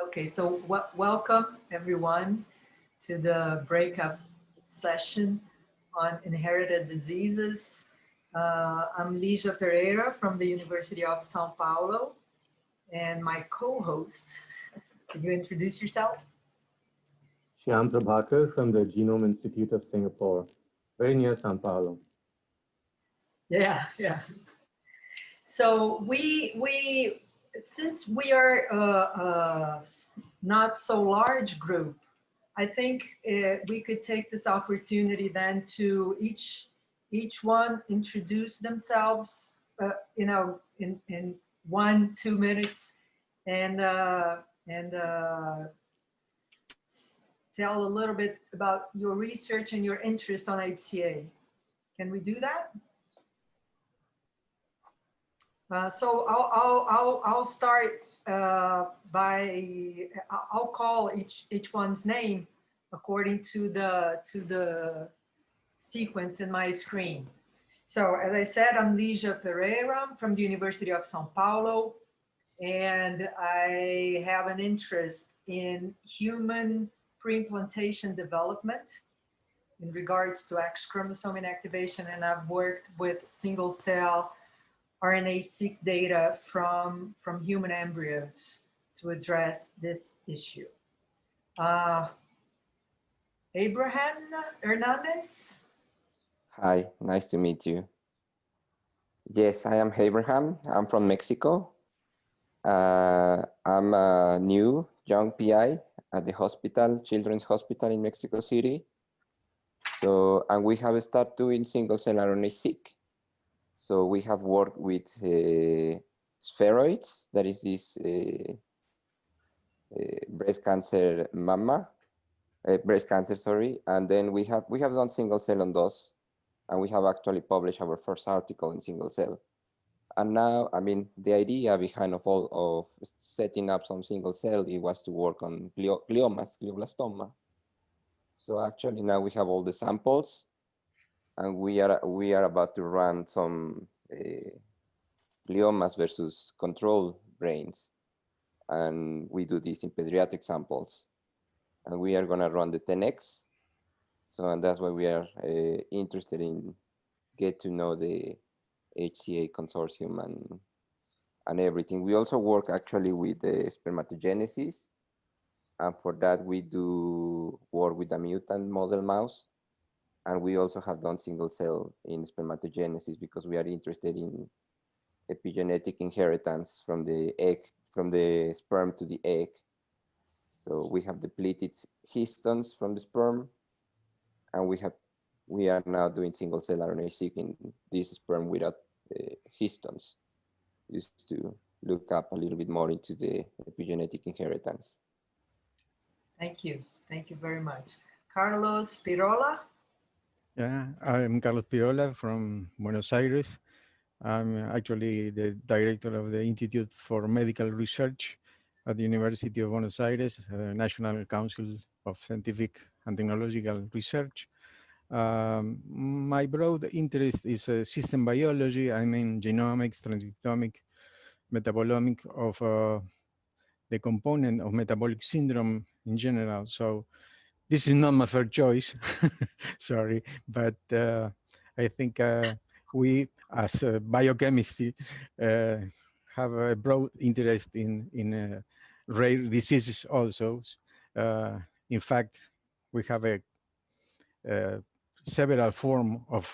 Okay, so welcome everyone to the breakup session on inherited diseases. I'm Lygia Pereira from the University of São Paulo, and my co-host, could you introduce yourself? Shyam Prabhakar from the Genome Institute of Singapore, very near Sao Paulo. Yeah. So we since we are not so large group, I think we could take this opportunity then to each one introduce themselves, in 1-2 minutes, and and uh, tell a little bit about your research and your interest on HCA. Can we do that? So I'll start by I'll call each one's name according to the sequence in my screen. So as I said, I'm Lygia Pereira from the University of São Paulo, and I have an interest in human pre-implantation development in regards to X chromosome inactivation, and I've worked with single cell RNA-seq data from human embryos to address this issue. Abraham Hernandez? Hi, nice to meet you. Yes, I am Abraham. I'm from Mexico. I'm a new young PI at the hospital, Children's Hospital in Mexico City. So, and we have started doing single cell RNA-seq. So we have worked with spheroids, that is this breast cancer, sorry. And then we have done single cell on those, and we have actually published our first article in single cell. And now, I mean, the idea behind of setting up some single cell, it was to work on gliomas, glioblastoma. So actually now we have all the samples, and we are about to run some gliomas versus control brains. And we do this in pediatric samples. And we are gonna run the 10X. So, and that's why we are interested in get to know the HCA consortium and everything. We also work actually with the spermatogenesis. And for that, we do work with a mutant model mouse. And we also have done single cell in spermatogenesis because we are interested in epigenetic inheritance from the egg, from the sperm to the egg. So we have depleted histones from the sperm, and we are now doing single cell RNA-seq in this sperm without histones, just to look up a little bit more into the epigenetic inheritance. Thank you very much. Carlos Pirola? Yeah, I'm Carlos Pirola from Buenos Aires. I'm actually the director of the Institute for Medical Research at the University of Buenos Aires, National Council of Scientific and Technological Research. My broad interest is system biology. I mean genomics, transcriptomic, metabolomic of the component of metabolic syndrome in general. So this is not my first choice, sorry, but I think we as biochemistry have a broad interest in rare diseases also. In fact, we have a several forms of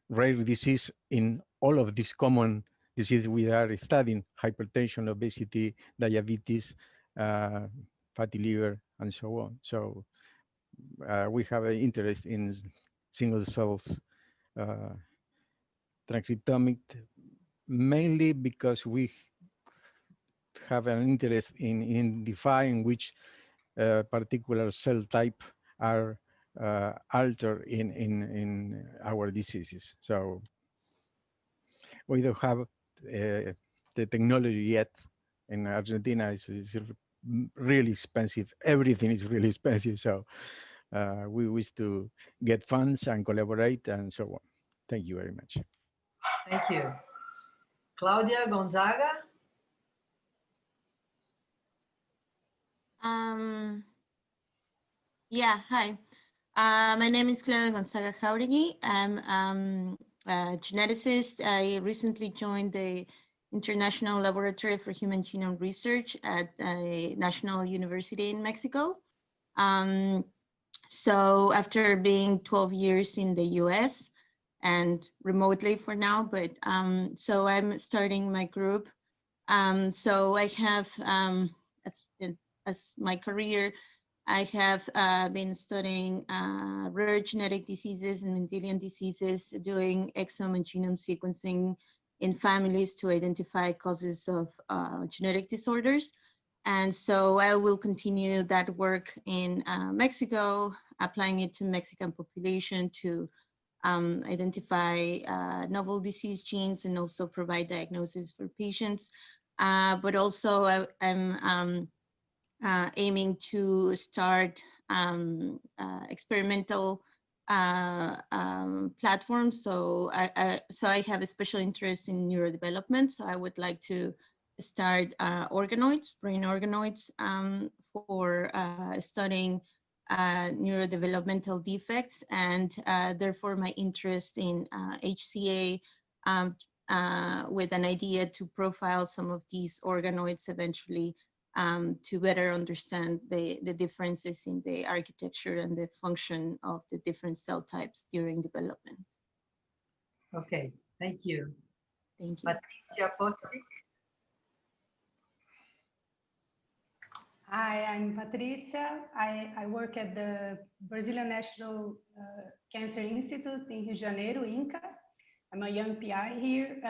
rare disease in all of these common diseases we are studying: hypertension, obesity, diabetes, fatty liver, and so on. So we have an interest in single cells transcriptomic, mainly because we have an interest in defining which particular cell type are altered in our diseases. So we don't have the technology yet. In Argentina, it's really expensive. Everything is really expensive. So we wish to get funds and collaborate and so on. Thank you very much. Thank you. Claudia Gonzaga? Yeah, hi. My name is Claudia Gonzaga-Jaureg. I'm a geneticist. I recently joined the International Laboratory for Human Genome Research at a national university in Mexico. So after being 12 years in the US and remotely for now, but so I'm starting my group. So I have, as my career, I have been studying rare genetic diseases and Mendelian diseases, doing exome and genome sequencing in families to identify causes of genetic disorders. And so I will continue that work in Mexico, applying it to Mexican population to identify novel disease genes and also provide diagnosis for patients. But also I'm aiming to start experimental platforms. So I have a special interest in neurodevelopment. So I would like to start organoids, brain organoids, for studying neurodevelopmental defects, and therefore my interest in HCA with an idea to profile some of these organoids eventually to better understand the differences in the architecture and the function of the different cell types during development. Okay, thank you. Thank you. Patricia Possik. Hi, I'm Patricia. I work at the Brazilian National Cancer Institute in Rio de Janeiro, INCA. I'm a young PI here,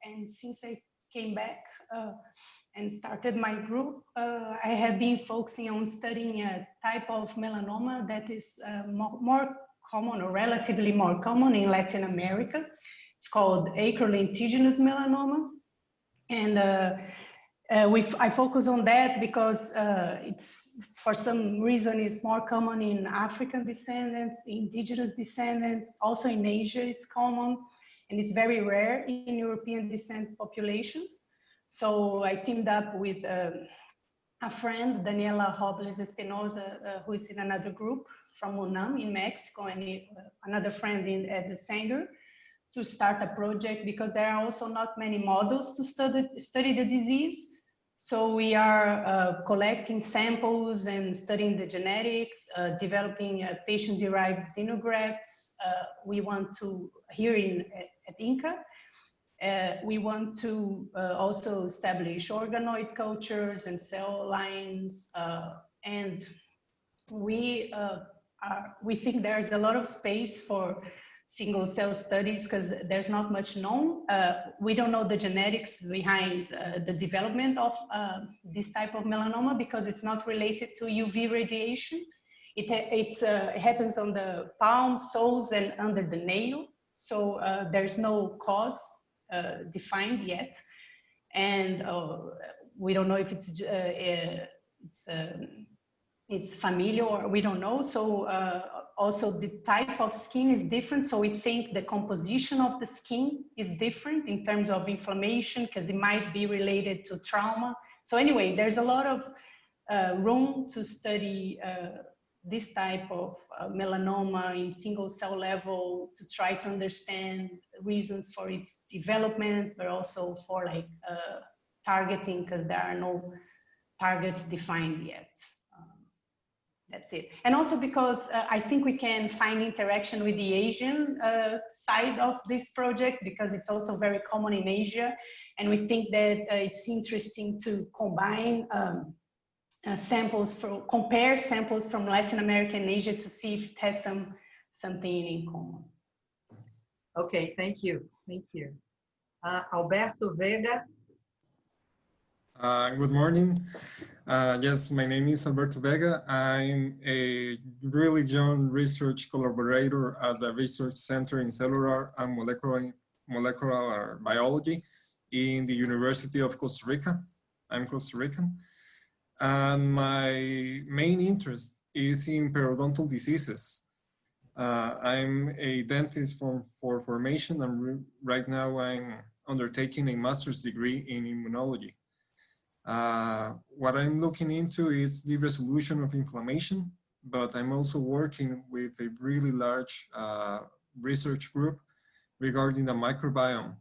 and since I came back and started my group, I have been focusing on studying a type of melanoma that is more common, or relatively more common, in Latin America. It's called acrolentiginous melanoma. And I focus on that because it's, for some reason, is more common in African descendants, indigenous descendants, also in Asia is common, and it's very rare in European descent populations. So I teamed up with a friend, Daniela Robles Espinosa, who is in another group from UNAM in Mexico, and another friend at the Sanger, to start a project, because there are also not many models to study the disease. So we are collecting samples and studying the genetics, developing patient-derived xenografts. We want to, here at INCA, we want to also establish organoid cultures and cell lines, and we think there's a lot of space for single cell studies because there's not much known. We don't know the genetics behind the development of this type of melanoma because it's not related to UV radiation. It happens on the palm, soles, and under the nail. So there's no cause defined yet. And we don't know if it's familial, or we don't know. So also the type of skin is different. So we think the composition of the skin is different in terms of inflammation, because it might be related to trauma. So anyway, there's a lot of room to study this type of melanoma in single cell level, to try to understand reasons for its development, but also for like targeting, because there are no targets defined yet. That's it. And also because I think we can find interaction with the Asian side of this project, because it's also very common in Asia. And we think that it's interesting to combine compare samples from Latin America and Asia to see if it has something in common. Okay, thank you. Thank you. Alberto Vega. Good morning. Yes, my name is Alberto Vega. I'm a really young research collaborator at the Research Center in Cellular and Molecular Biology in the University of Costa Rica. I'm Costa Rican. And my main interest is in periodontal diseases. I'm a dentist for formation, and right now I'm undertaking a master's degree in immunology. What I'm looking into is the resolution of inflammation, but I'm also working with a really large research group regarding the microbiome,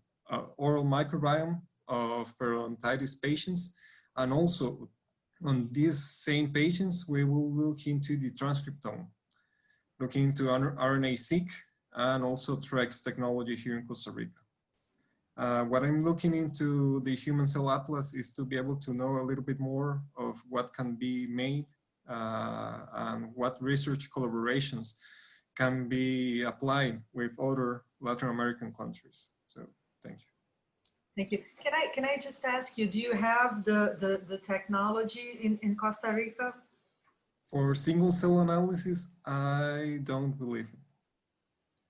oral microbiome of periodontitis patients. And also on these same patients, we will look into the transcriptome, looking into RNA-seq and also TREX technology here in Costa Rica. What I'm looking into the Human Cell Atlas is to be able to know a little bit more of what can be made and what research collaborations can be applied with other Latin American countries. So thank you. Thank you. Can I just ask you, do you have the technology in Costa Rica? For single cell analysis, I don't believe it.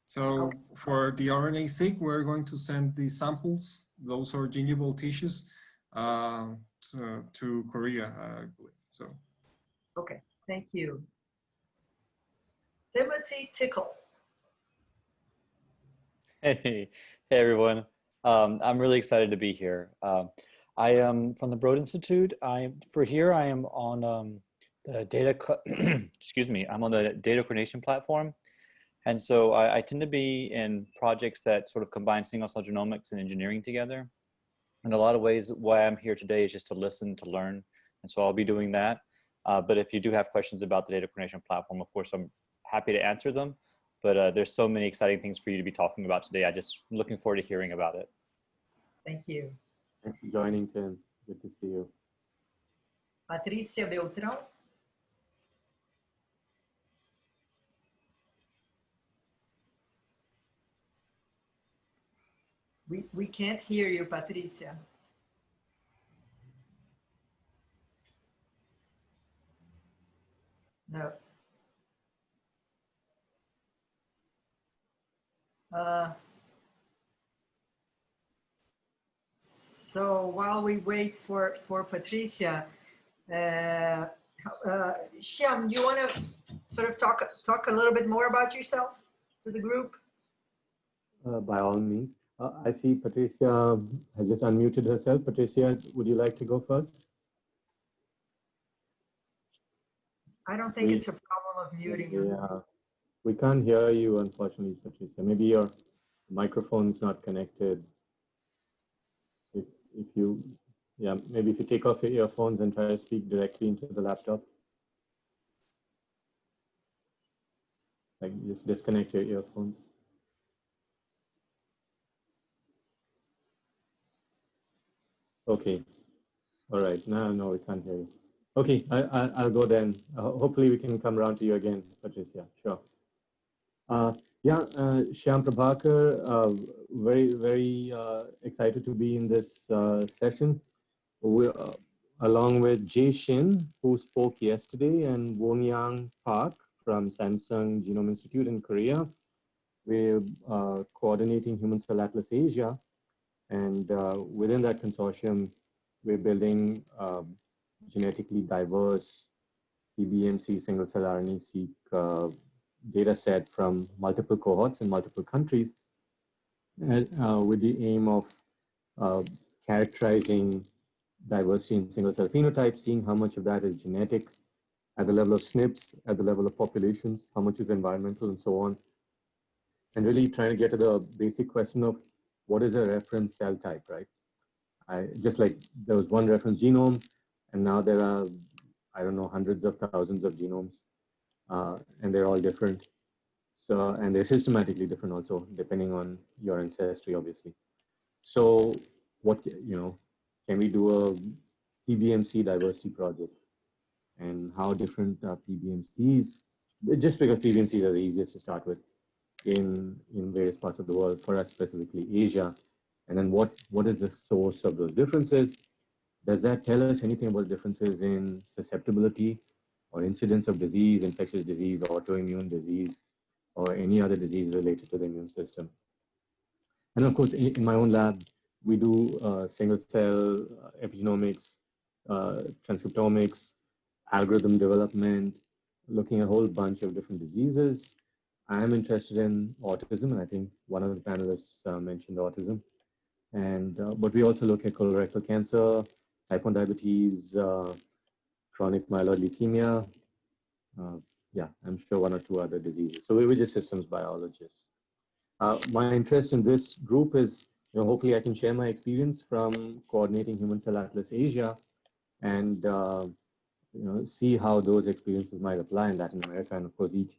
So for the RNA-seq, we're going to send the samples, those are gingival tissues, to Korea, I believe. So. Okay, thank you. Timothy Tickle. Hey everyone. I'm really excited to be here. I am from the Broad Institute. I am on the data, excuse me, I'm on the data coordination platform. And so I tend to be in projects that sort of combine single cell genomics and engineering together. In a lot of ways, why I'm here today is just to listen, to learn. And so I'll be doing that. But if you do have questions about the data coordination platform, of course, I'm happy to answer them. But there's so many exciting things for you to be talking about today. I'm looking forward to hearing about it. Thank you. Thanks for joining, Tim. Good to see you. Patricia Beltrão. We can't hear you, Patricia. No. So while we wait for Patricia, Shyam, you want to sort of talk a little bit more about yourself to the group? By all means. I see Patricia has just unmuted herself. Patricia, would you like to go first? I don't think it's a problem of muting you. Yeah, we can't hear you, unfortunately, Patricia. Maybe your microphone's not connected. If you, yeah, maybe if you take off your earphones and try to speak directly into the laptop. Like just disconnect your earphones. Okay. All right. No, we can't hear you. Okay, I'll go then. Hopefully we can come around to you again, Patricia. Sure. Shyam Prabhakar, very excited to be in this session. We're, along with Jay Shin, who spoke yesterday, and Won-Yang Park from Samsung Genome Institute in Korea. We're coordinating Human Cell Atlas Asia. And within that consortium, we're building genetically diverse PBMC single cell RNA-seq data set from multiple cohorts in multiple countries with the aim of characterizing diversity in single cell phenotypes, seeing how much of that is genetic at the level of SNPs, at the level of populations, how much is environmental and so on. And really trying to get to the basic question of what is a reference cell type, right? Just like there was one reference genome, and now there are, I don't know, hundreds of thousands of genomes, and they're all different. So, and they're systematically different also, depending on your ancestry, obviously. So what, can we do a PBMC diversity project? And how different PBMCs, just because PBMCs are the easiest to start with in various parts of the world, for us specifically Asia. And then what is the source of those differences? Does that tell us anything about differences in susceptibility or incidence of disease, infectious disease, autoimmune disease, or any other disease related to the immune system? And of course, in my own lab, we do single cell epigenomics, transcriptomics, algorithm development, looking at a whole bunch of different diseases. I am interested in autism, and I think one of the panelists mentioned autism. And but we also look at colorectal cancer, type 1 diabetes, chronic myeloid leukemia. Yeah, I'm sure 1 or 2 other diseases. So we were just systems biologists. My interest in this group is, hopefully I can share my experience from coordinating Human Cell Atlas Asia and see how those experiences might apply in Latin America. And of course, each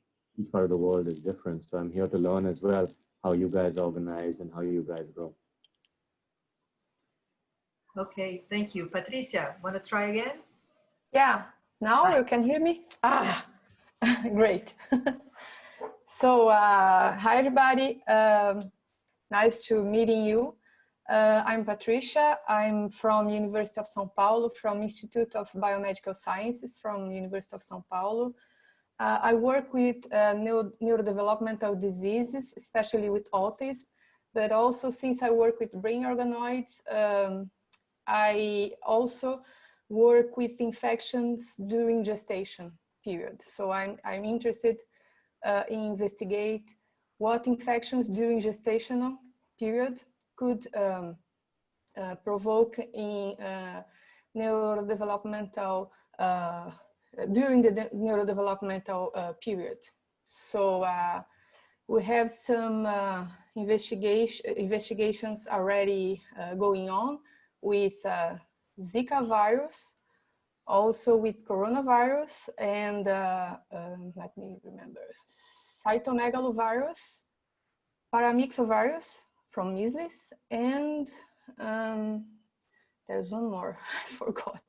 part of the world is different. So I'm here to learn as well how you guys organize and how you guys grow. Okay, thank you. Patricia, want to try again? Yeah, now you can hear me? Ah, great. So, hi everybody. Nice to meeting you. I'm Patricia. I'm from University of São Paulo, from Institute of Biomedical Sciences from University of São Paulo. I work with neurodevelopmental diseases, especially with autism, but also since I work with brain organoids, I also work with infections during gestation period. So I'm interested in investigate what infections during gestational period could provoke in neurodevelopmental during the neurodevelopmental period. So we have some investigations already going on with Zika virus, also with coronavirus, and let me remember, cytomegalovirus, paramyxovirus from measles, and there's one more, I forgot.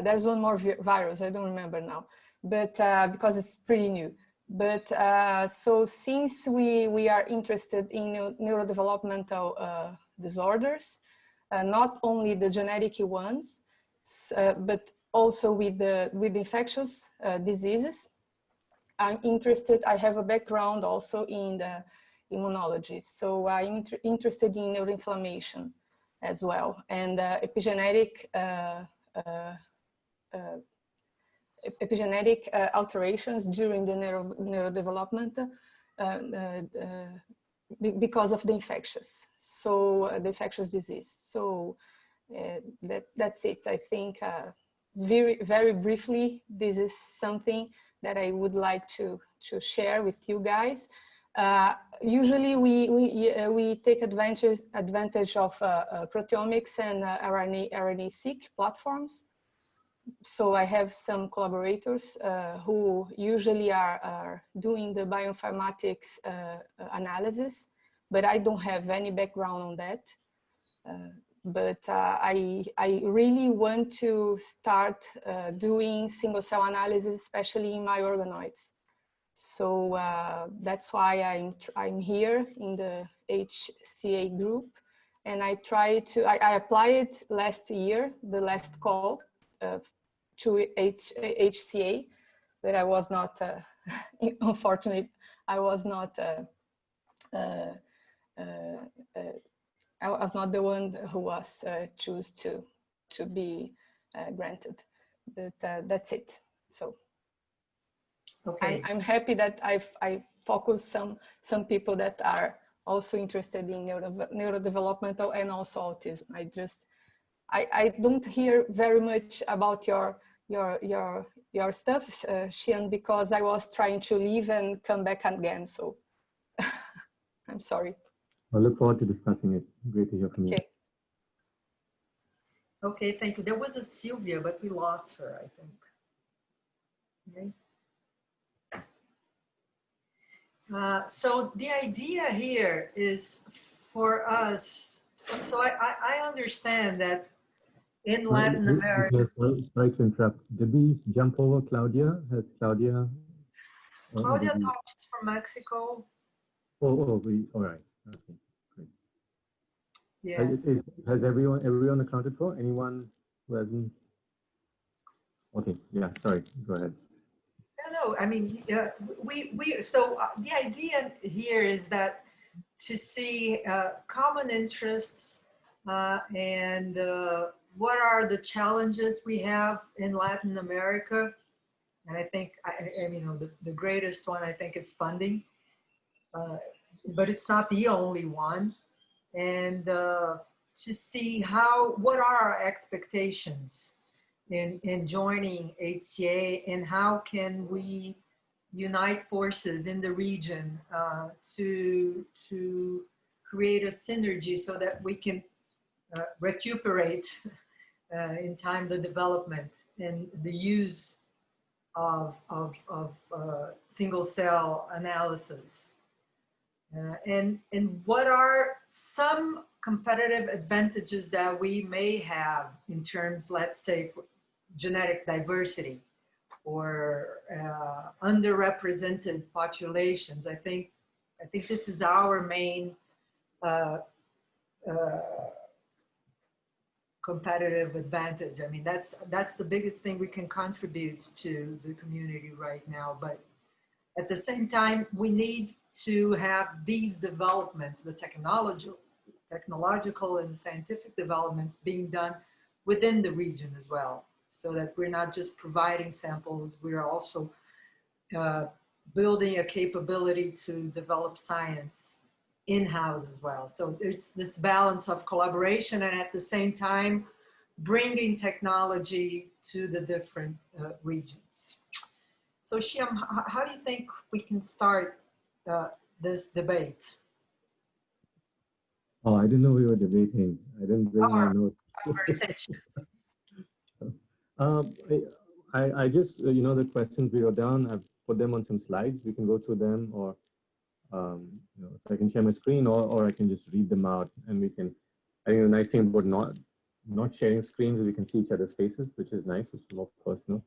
There's one more virus, I don't remember now, but because it's pretty new. But so since we are interested in neurodevelopmental disorders, not only the genetic ones, but also with the infectious diseases, I'm interested. I have a background also in the immunology, so I'm interested in neuroinflammation as well, and epigenetic alterations during the neurodevelopment because of the infectious, so the infectious disease. So that's it. I think very briefly, this is something that I would like to share with you guys. Usually we take advantage of proteomics and RNA-seq platforms. So I have some collaborators who usually are doing the bioinformatics analysis, but I don't have any background on that. But I really want to start doing single cell analysis, especially in my organoids. So that's why I'm here in the HCA group, and I applied last year, the last call to HCA, but I was not, unfortunately, I was not the one who was choose to be granted, but that's it. So okay. I'm happy that I focused some people that are also interested in neurodevelopmental and also autism. I don't hear very much about your stuff, Shyam, because I was trying to leave and come back again. So I'm sorry. I look forward to discussing it. Great to hear from you. Okay, thank you. There was a Sylvia, but we lost her, I think. Okay. So the idea here is for us, so I understand that in Latin America. Sorry to interrupt. Did we jump over Claudia? Has Claudia? Claudia talks from Mexico. All right. Okay, great. Yeah. Has everyone accounted for? Anyone who hasn't? Okay. Yeah. Sorry. Go ahead. No. I mean, so the idea here is that to see common interests and what are the challenges we have in Latin America. And I think, the greatest one, I think it's funding, but it's not the only one. And to see what are our expectations in joining HCA, and how can we unite forces in the region to create a synergy so that we can recuperate in time the development and the use of single cell analysis. And what are some competitive advantages that we may have in terms, let's say, for genetic diversity or underrepresented populations? I think this is our main competitive advantage. I mean, that's the biggest thing we can contribute to the community right now. But at the same time, we need to have these developments, the technological and scientific developments being done within the region as well, so that we're not just providing samples, we're also building a capability to develop science in-house as well. So it's this balance of collaboration and at the same time bringing technology to the different regions. So Shyam, how do you think we can start this debate? Oh, I didn't know we were debating. I didn't bring my notes. I just, the questions we wrote down, I've put them on some slides. We can go through them, or so I can share my screen, or I can just read them out, and we can. I think the nice thing about not sharing screens is we can see each other's faces, which is nice. It's more personal.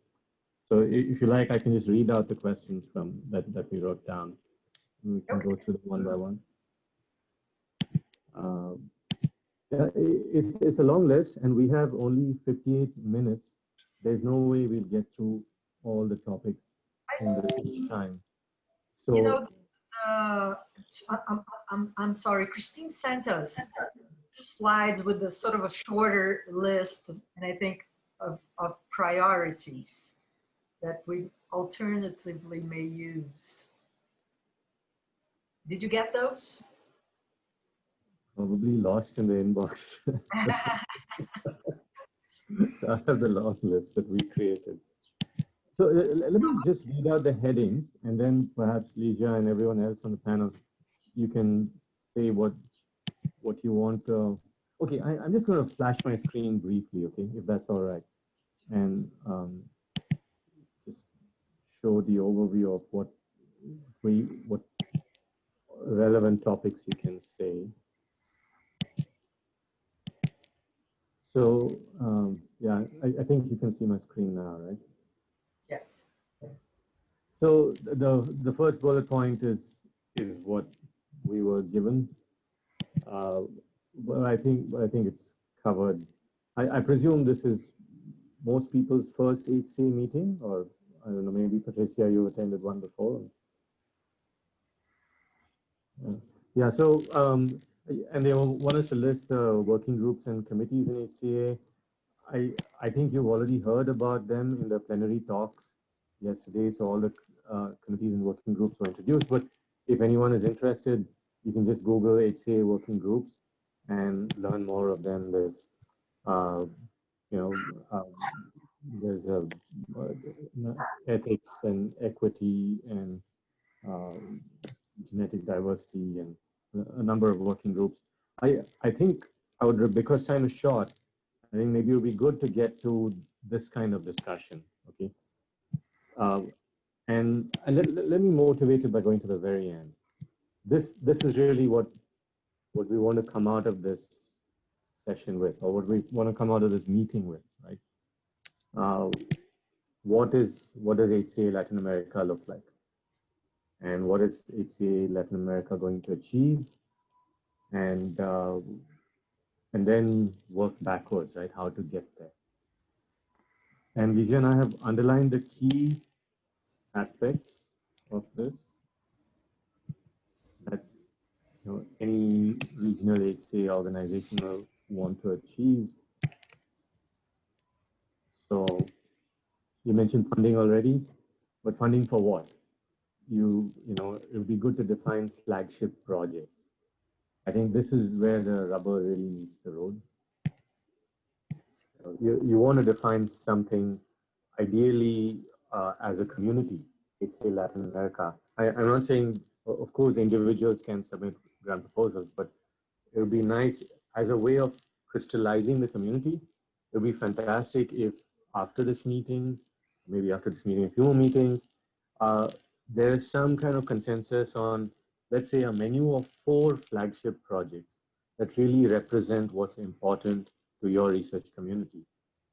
So if you like, I can just read out the questions from that we wrote down. We can go through them one by one. Yeah, it's a long list, and we have only 58 minutes. There's no way we'll get through all the topics in this time. So, I'm sorry, Christine sent us 2 slides with a sort of a shorter list, and I think of priorities that we alternatively may use. Did you get those? Probably lost in the inbox. I have the long list that we created. So let me just read out the headings, and then perhaps Lygia and everyone else on the panel, you can say what you want. Okay, I'm just going to flash my screen briefly, okay, if that's all right, and just show the overview of what relevant topics you can say. So yeah, I think you can see my screen now, right? Yes. So the first bullet point is what we were given, but I think it's covered. I presume this is most people's first HCA meeting, or I don't know, maybe Patricia, you attended one before. Yeah. So and they want us to list the working groups and committees in HCA. I think you've already heard about them in the plenary talks yesterday. So all the committees and working groups were introduced. But if anyone is interested, you can just Google HCA working groups and learn more of them. There's, there's ethics and equity and genetic diversity and a number of working groups. I think I would, because time is short, I think maybe it would be good to get to this kind of discussion, okay? And let me motivate it by going to the very end. This is really what we want to come out of this session with, or what we want to come out of this meeting with, right? What does HCA Latin America look like? And what is HCA Latin America going to achieve? And then work backwards, right? How to get there. And Lygia and I have underlined the key aspects of this that any regional HCA organization will want to achieve. So you mentioned funding already, but funding for what? It would be good to define flagship projects. I think this is where the rubber really meets the road. You want to define something ideally as a community. It's say Latin America. I'm not saying, of course, individuals can submit grant proposals, but it would be nice as a way of crystallizing the community. It would be fantastic if after this meeting, maybe after this meeting, a few more meetings, there is some kind of consensus on, let's say, a menu of 4 flagship projects that really represent what's important to your research community,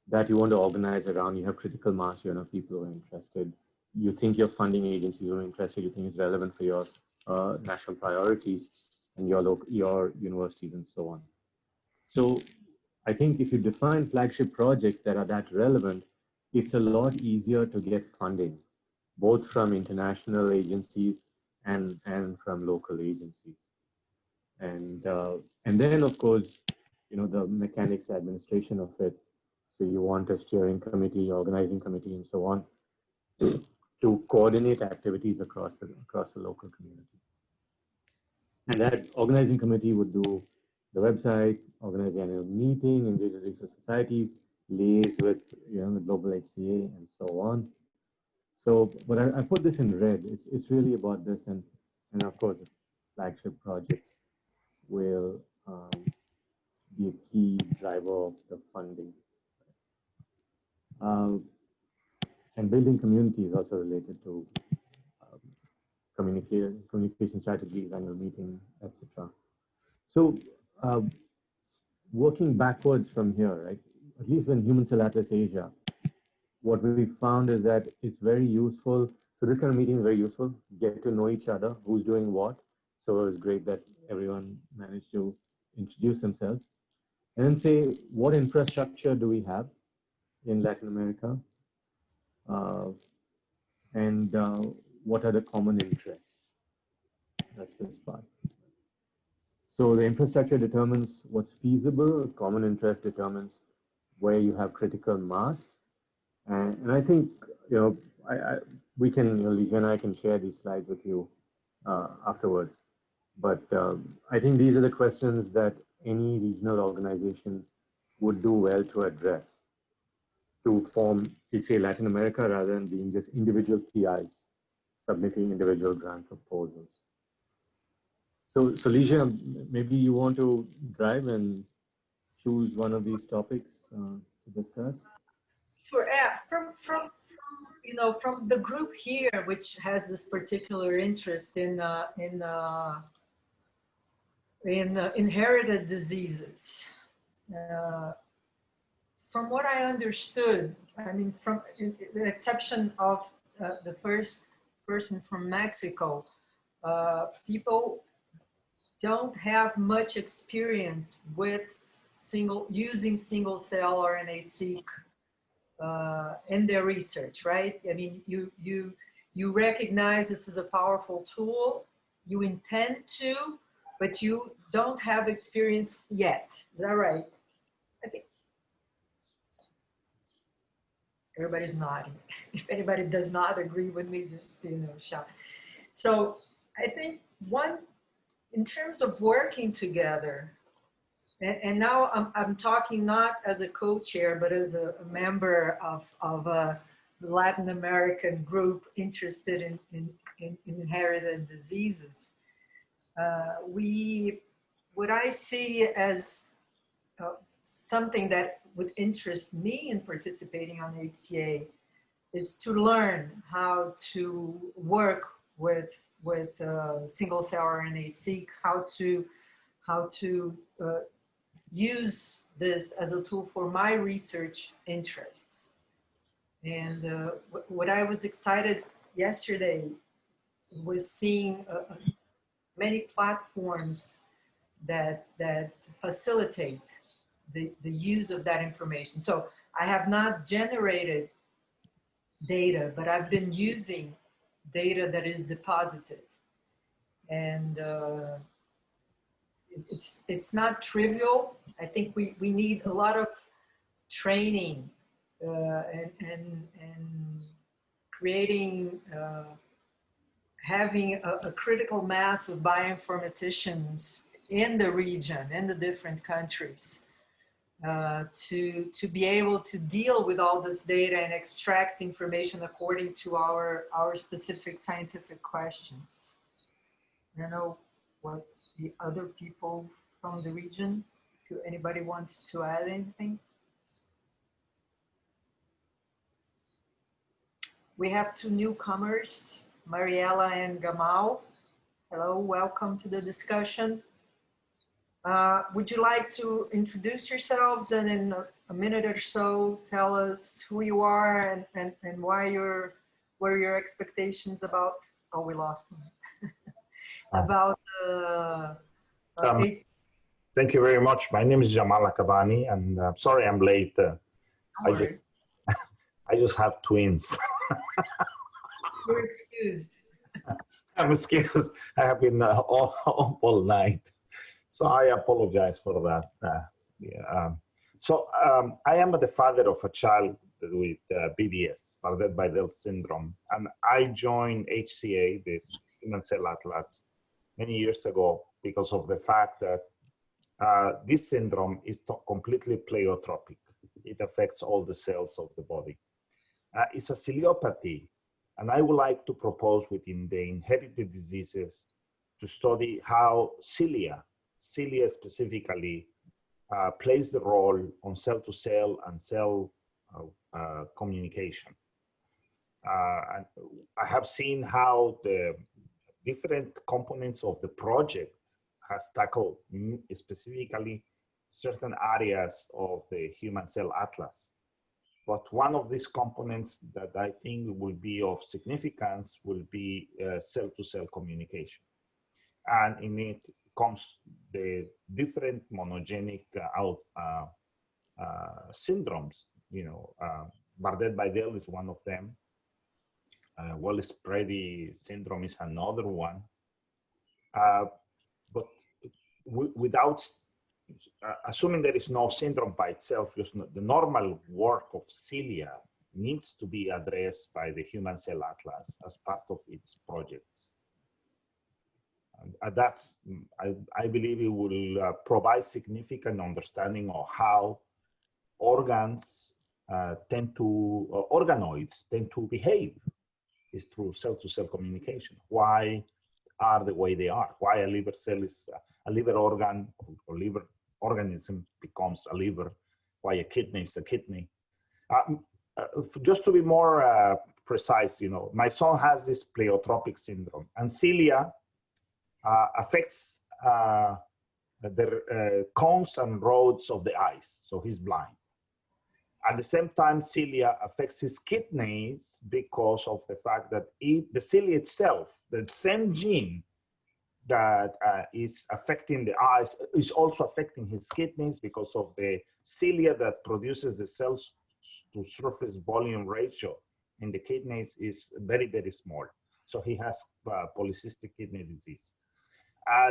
that you want to organize around. You have critical mass, you know, people who are interested. You think your funding agencies are interested, you think it's relevant for your national priorities and your universities and so on. So I think if you define flagship projects that are that relevant, it's a lot easier to get funding, both from international agencies and from local agencies. And then, of course, you know, the mechanics administration of it. So you want a steering committee, organizing committee, and so on to coordinate activities across the local community. And that organizing committee would do the website, organize the annual meeting, engage with research societies, liaise with, you know, the global HCA, and so on. So, but I put this in red. It's really about this, and of course, flagship projects will be a key driver of the funding. And building community is also related to communication strategies, annual meeting, etc. So working backwards from here, right? At least when Human Cell Atlas Asia, what we found is that it's very useful. So this kind of meeting is very useful. Get to know each other, who's doing what. So it was great that everyone managed to introduce themselves. And then say, what infrastructure do we have in Latin America? And what are the common interests? That's this part. So the infrastructure determines what's feasible. Common interest determines where you have critical mass. And I think, you know, we can, you know, Lygia and I can share these slides with you afterwards. But I think these are the questions that any regional organization would do well to address to form, let's say, Latin America, rather than being just individual PIs submitting individual grant proposals. So Lygia, maybe you want to drive and choose one of these topics to discuss. Sure. Yeah. From you know, from the group here, which has this particular interest in inherited diseases. From what I understood, I mean, from the exception of the first person from Mexico, people don't have much experience with using single cell RNA-seq in their research, right? I mean, you recognize this is a powerful tool, you intend to, but you don't have experience yet. Is that right? I think everybody's nodding. If anybody does not agree with me, just, you know, shout. So I think in terms of working together, and now I'm talking not as a co-chair, but as a member of a Latin American group interested in inherited diseases. What I see as something that would interest me in participating on HCA is to learn how to work with single cell RNA-seq, how to use this as a tool for my research interests. And what I was excited yesterday was seeing many platforms that facilitate the use of that information. So I have not generated data, but I've been using data that is deposited. And it's not trivial. I think we need a lot of training and creating, having a critical mass of bioinformaticians in the region, in the different countries, to be able to deal with all this data and extract information according to our specific scientific questions. I don't know what the other people from the region, if anybody wants to add anything. We have two newcomers, Mariela and Gamal. Hello, welcome to the discussion. Would you like to introduce yourselves and in a minute or so tell us who you are and why what are your expectations about, oh, we lost one. About AIDS. Thank you very much. My name is Gamal Akabani, and sorry I'm late. I just have twins. You're excused. I'm excused. I have been all night. So I apologize for that. I am the father of a child with BBS, Bardet-Biedl syndrome, and I joined HCA, the Human Cell Atlas, many years ago because of the fact that this syndrome is completely pleiotropic. It affects all the cells of the body. It's a ciliopathy, and I would like to propose within the inherited diseases to study how cilia specifically plays the role on cell-to-cell and cell communication. And I have seen how the different components of the project has tackled specifically certain areas of the Human Cell Atlas. But one of these components that I think will be of significance will be cell-to-cell communication. And in it comes the different monogenic syndromes. Bardet-Biedl is one of them. Wallis-Preddy syndrome is another one. But without assuming there is no syndrome by itself, the normal work of cilia needs to be addressed by the Human Cell Atlas as part of its projects. And I believe it will provide significant understanding of how organoids tend to behave is through cell-to-cell communication. Why are the way they are? Why a liver cell is a liver organ or liver organism becomes a liver? Why a kidney is a kidney? Just to be more precise, my son has this pleiotropic syndrome, and cilia affects the cones and rods of the eyes, so he's blind. At the same time, cilia affects his kidneys because of the fact that the cilia itself, the same gene that is affecting the eyes, is also affecting his kidneys because of the cilia that produces the cells to surface volume ratio in the kidneys is very, very small. So he has polycystic kidney disease.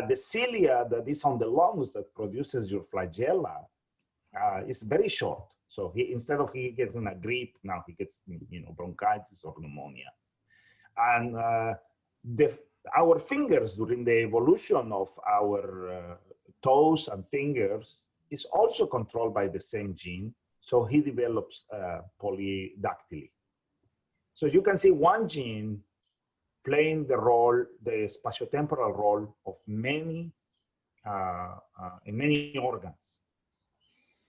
The cilia that is on the lungs that produces your flagella is very short. So instead of he getting a grippe, now he gets bronchitis or pneumonia. And our fingers during the evolution of our toes and fingers is also controlled by the same gene. So he develops polydactyly. So you can see one gene playing the role, the spatiotemporal role of many, in many organs.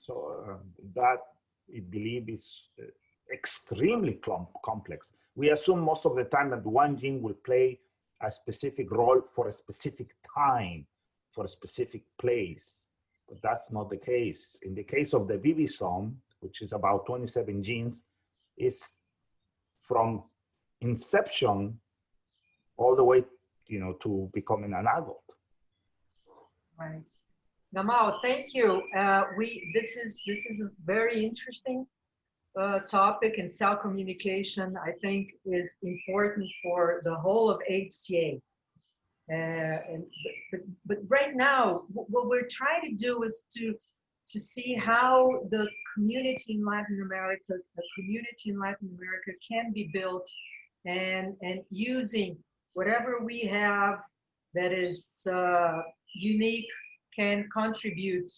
So that I believe is extremely complex. We assume most of the time that one gene will play a specific role for a specific time, for a specific place, but that's not the case. In the case of the vivosome, which is about 27 genes, is from inception all the way, to becoming an adult. Right. Gamal, thank you. This is a very interesting topic, and cell communication, I think, is important for the whole of HCA. But right now, what we're trying to do is to see how the community in Latin America, can be built, and using whatever we have that is unique can contribute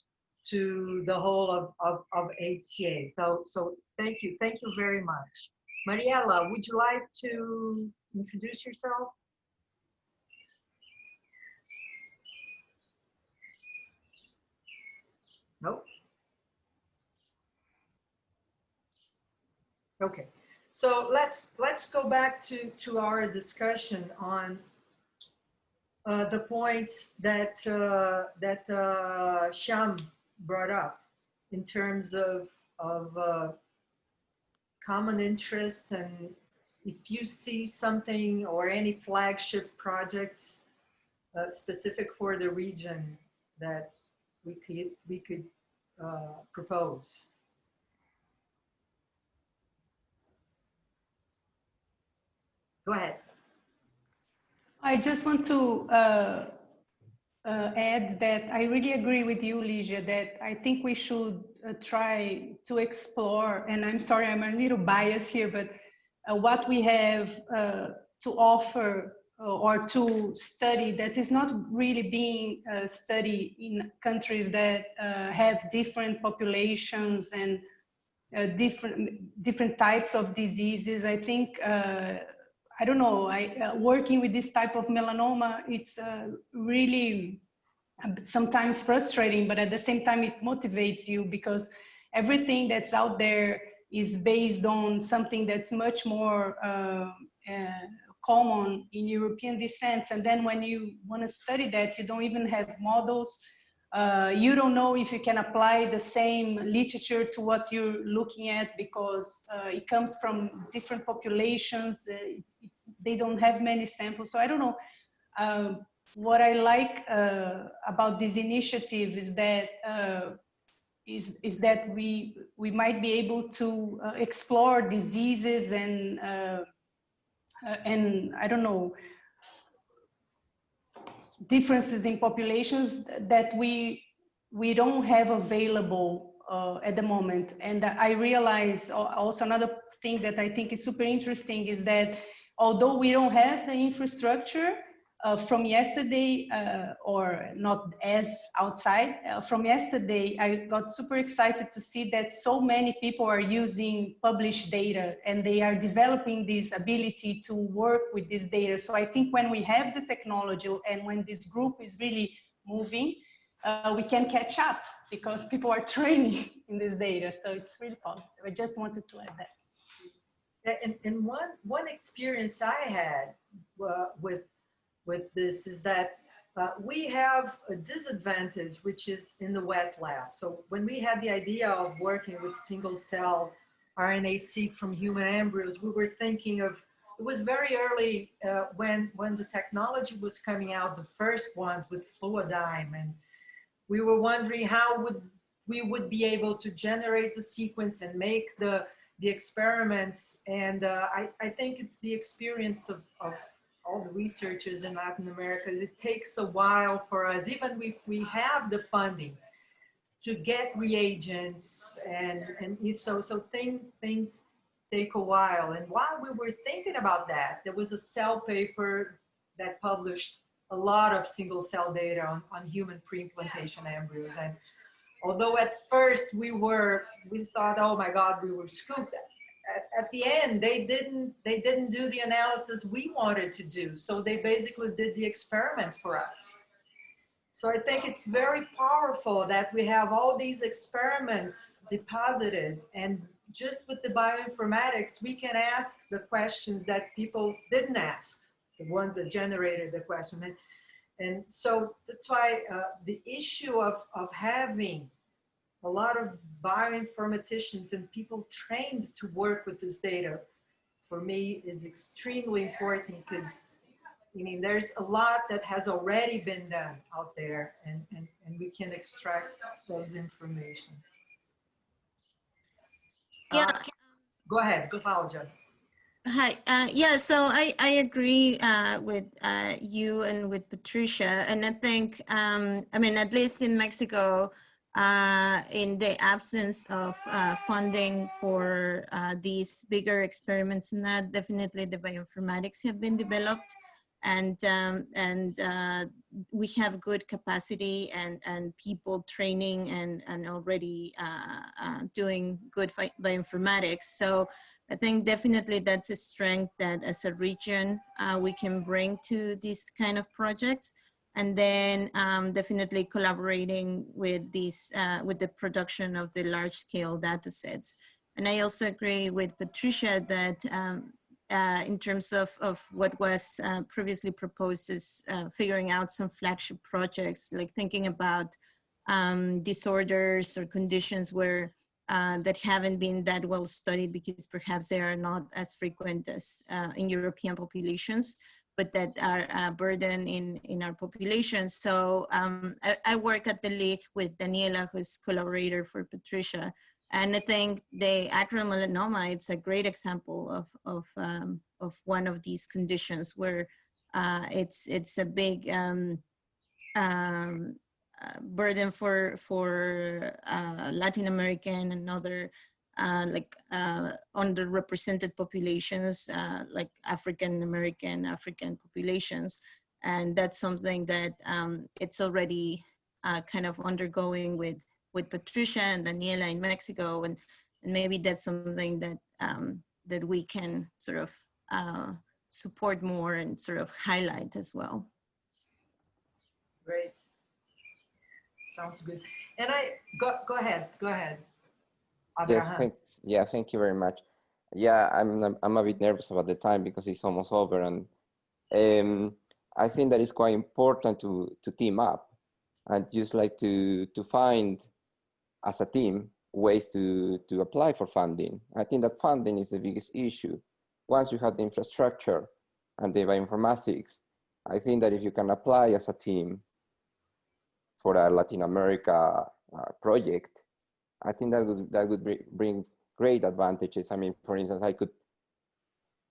to the whole of HCA. So thank you very much. Mariela, would you like to introduce yourself? Nope. Okay, so let's go back to our discussion on the points that Shyam brought up in terms of common interests, and if you see something or any flagship projects specific for the region that we could propose. Go ahead. I just want to add that I really agree with you, Lygia, that I think we should try to explore, and I'm sorry, I'm a little biased here, but what we have to offer or to study that is not really being studied in countries that have different populations and different types of diseases. I think I don't know, working with this type of melanoma, it's really sometimes frustrating, but at the same time, it motivates you because everything that's out there is based on something that's much more common in European descent. And then when you want to study that, you don't even have models. You don't know if you can apply the same literature to what you're looking at because it comes from different populations. They don't have many samples. So I don't know. What I like about this initiative is that we might be able to explore diseases and I don't know, differences in populations that we don't have available at the moment. And I realize also another thing that I think is super interesting is that although we don't have the infrastructure from yesterday, or not as outside, from yesterday, I got super excited to see that so many people are using published data and they are developing this ability to work with this data. So I think when we have the technology and when this group is really moving, we can catch up because people are training in this data. So it's really positive. I just wanted to add that. And one experience I had with this is that we have a disadvantage, which is in the wet lab. So when we had the idea of working with single cell RNA-seq from human embryos, we were thinking of, it was very early when the technology was coming out, the first ones with Fluidigm, and we were wondering how we would be able to generate the sequence and make the experiments. And I think it's the experience of all the researchers in Latin America. It takes a while for us, even if we have the funding, to get reagents, and so things take a while. And while we were thinking about that, there was a Cell paper that published a lot of single cell data on human pre-implantation embryos. And although at first we thought, oh my God, we were scooped. At the end, they didn't do the analysis we wanted to do. So they basically did the experiment for us. So I think it's very powerful that we have all these experiments deposited, and just with the bioinformatics, we can ask the questions that people didn't ask, the ones that generated the question. And so that's why the issue of having a lot of bioinformaticians and people trained to work with this data, for me, is extremely important, because I mean, there's a lot that has already been done out there, and we can extract those information. Yeah. Go ahead, go Claudia. Hi. Yeah, so I agree with you and with Patricia. And I think, I mean, at least in Mexico, in the absence of funding for these bigger experiments, and that definitely the bioinformatics have been developed. and we have good capacity and people training and already doing good bioinformatics. So I think definitely that's a strength that as a region we can bring to these kind of projects. And then definitely collaborating with these, with the production of the large scale data sets. And I also agree with Patricia that in terms of what was previously proposed is figuring out some flagship projects, like thinking about disorders or conditions where that haven't been that well studied because perhaps they are not as frequent as in European populations, but that are a burden in our population. So I work at the League with Daniela, who's collaborator for Patricia. And I think the acral melanoma, it's a great example of one of these conditions where it's a big burden for Latin American and other underrepresented populations, like African American, African populations. And that's something that it's already kind of undergoing with Patricia and Daniela in Mexico. And maybe that's something that, that we can sort of support more and sort of highlight as well. Great. Sounds good. And go ahead. Yes, thank you very much. Yeah, I'm a bit nervous about the time because it's almost over, and I think that it's quite important to team up and just like to find as a team ways to apply for funding. I think that funding is the biggest issue. Once you have the infrastructure and the bioinformatics, I think that if you can apply as a team for a Latin America project, I think that would bring great advantages. I mean, for instance, I could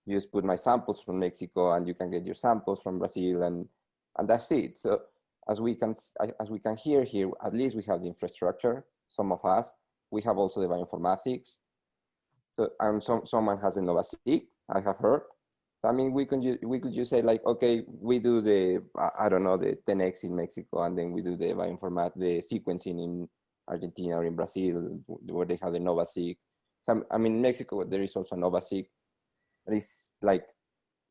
just put my samples from Mexico, and you can get your samples from Brazil, and that's it. So as we can hear here, at least we have the infrastructure. Some of us, we have also the bioinformatics. So someone has a NovaSeq, I have heard. I mean, we could just say like, okay, we do the I don't know, the 10x in Mexico, and then we do the the sequencing in Argentina or in Brazil, where they have the NovaSeq. So, I mean, in Mexico there is also NovaSeq. It's like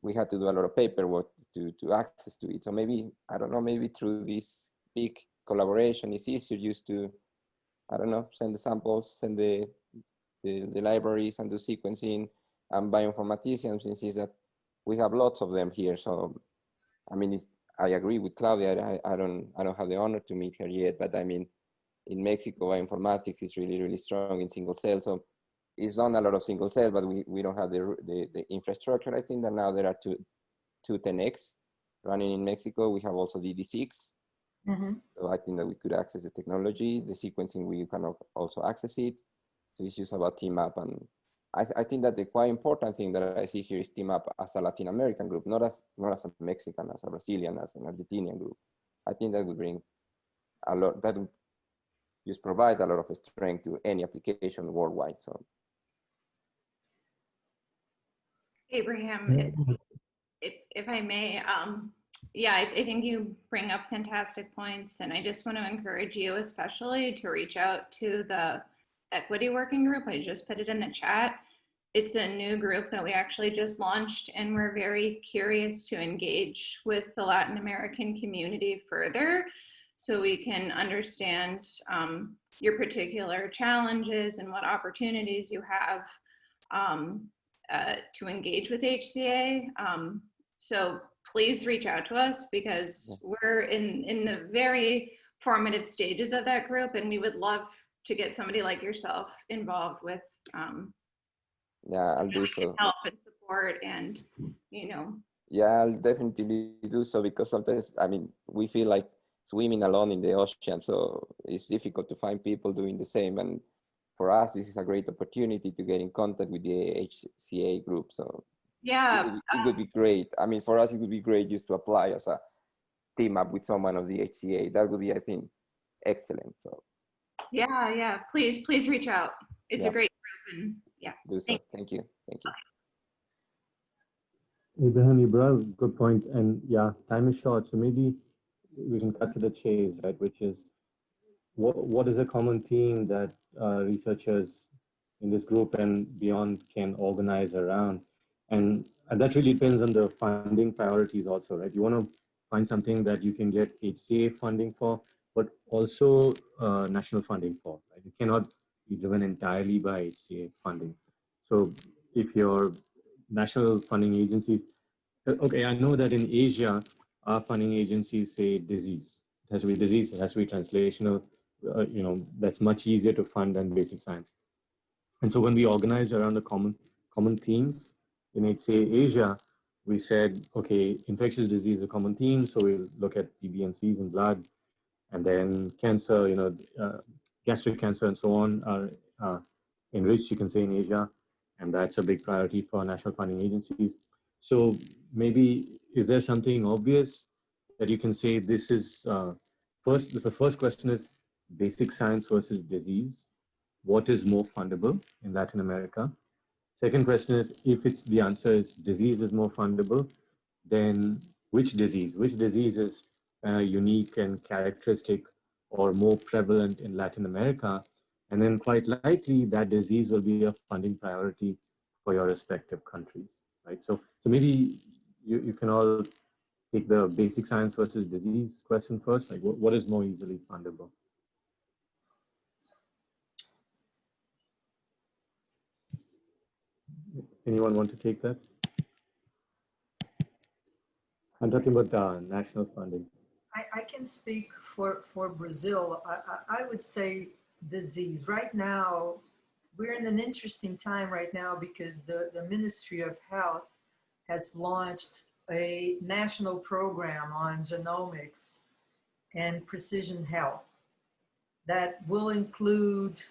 we had to do a lot of paperwork to access to it. So maybe, I don't know, maybe through this big collaboration, it's easier just to, I don't know, send the samples, send the libraries, and do sequencing. And bioinformaticians insist that we have lots of them here. So, I mean, I agree with Claudia. I don't have the honor to meet her yet, but I mean, in Mexico, bioinformatics is really, really strong in single cell. So it's done a lot of single cell, but we don't have the infrastructure. I think that now there are two 10x running in Mexico. We have also DD6. Mm-hmm. So I think that we could access the technology. The sequencing, we can also access it. So it's just about team up. And I think that the quite important thing that I see here is team up as a Latin American group, not as a Mexican, as a Brazilian, as an Argentinian group. I think that would bring a lot, that would just provide a lot of strength to any application worldwide. So, Abraham, if I may, yeah, I think you bring up fantastic points, and I just want to encourage you especially to reach out to the equity working group. I just put it in the chat. It's a new group that we actually just launched, and we're very curious to engage with the Latin American community further so we can understand your particular challenges and what opportunities you have to engage with HCA. So please reach out to us, because we're in the very formative stages of that group, and we would love to get somebody like yourself involved with yeah, I'll do so. Help and support, and Yeah, I'll definitely do so, because sometimes, I mean, we feel like swimming alone in the ocean, so it's difficult to find people doing the same. And for us, this is a great opportunity to get in contact with the HCA group. So yeah, it would be great. I mean, for us, it would be great just to apply as a team up with someone of the HCA. That would be, I think, excellent. So yeah, please reach out. It's a great group, and do so. Thank you. Abraham, you brought up a good point, and yeah, time is short, so maybe we can cut to the chase, right? Which is what is a common theme that researchers in this group and beyond can organize around, and that really depends on the funding priorities also, right? You want to find something that you can get HCA funding for, but also national funding for, right? You cannot be driven entirely by HCA funding. So if your national funding agencies, okay, I know that in Asia, our funding agencies say disease. It has to be disease, it has to be translational, you know, that's much easier to fund than basic science. And so when we organized around the common themes in HCA Asia, we said, okay, infectious disease is a common theme, so we'll look at PBMCs in blood, and then cancer, you know, gastric cancer and so on are enriched, you can say, in Asia, and that's a big priority for national funding agencies. So maybe, is there something obvious that you can say this is, the first question is basic science versus disease. What is more fundable in Latin America? Second question is, if it's the answer is disease is more fundable, then which disease? Which disease is unique and characteristic or more prevalent in Latin America? And then quite likely that disease will be a funding priority for your respective countries, right? So maybe you can all take the basic science versus disease question first. Like what is more easily fundable? Anyone want to take that? I'm talking about national funding. I can speak for Brazil. I would say disease. Right now, we're in an interesting time right now because the Ministry of Health has launched a national program on genomics and precision health that will include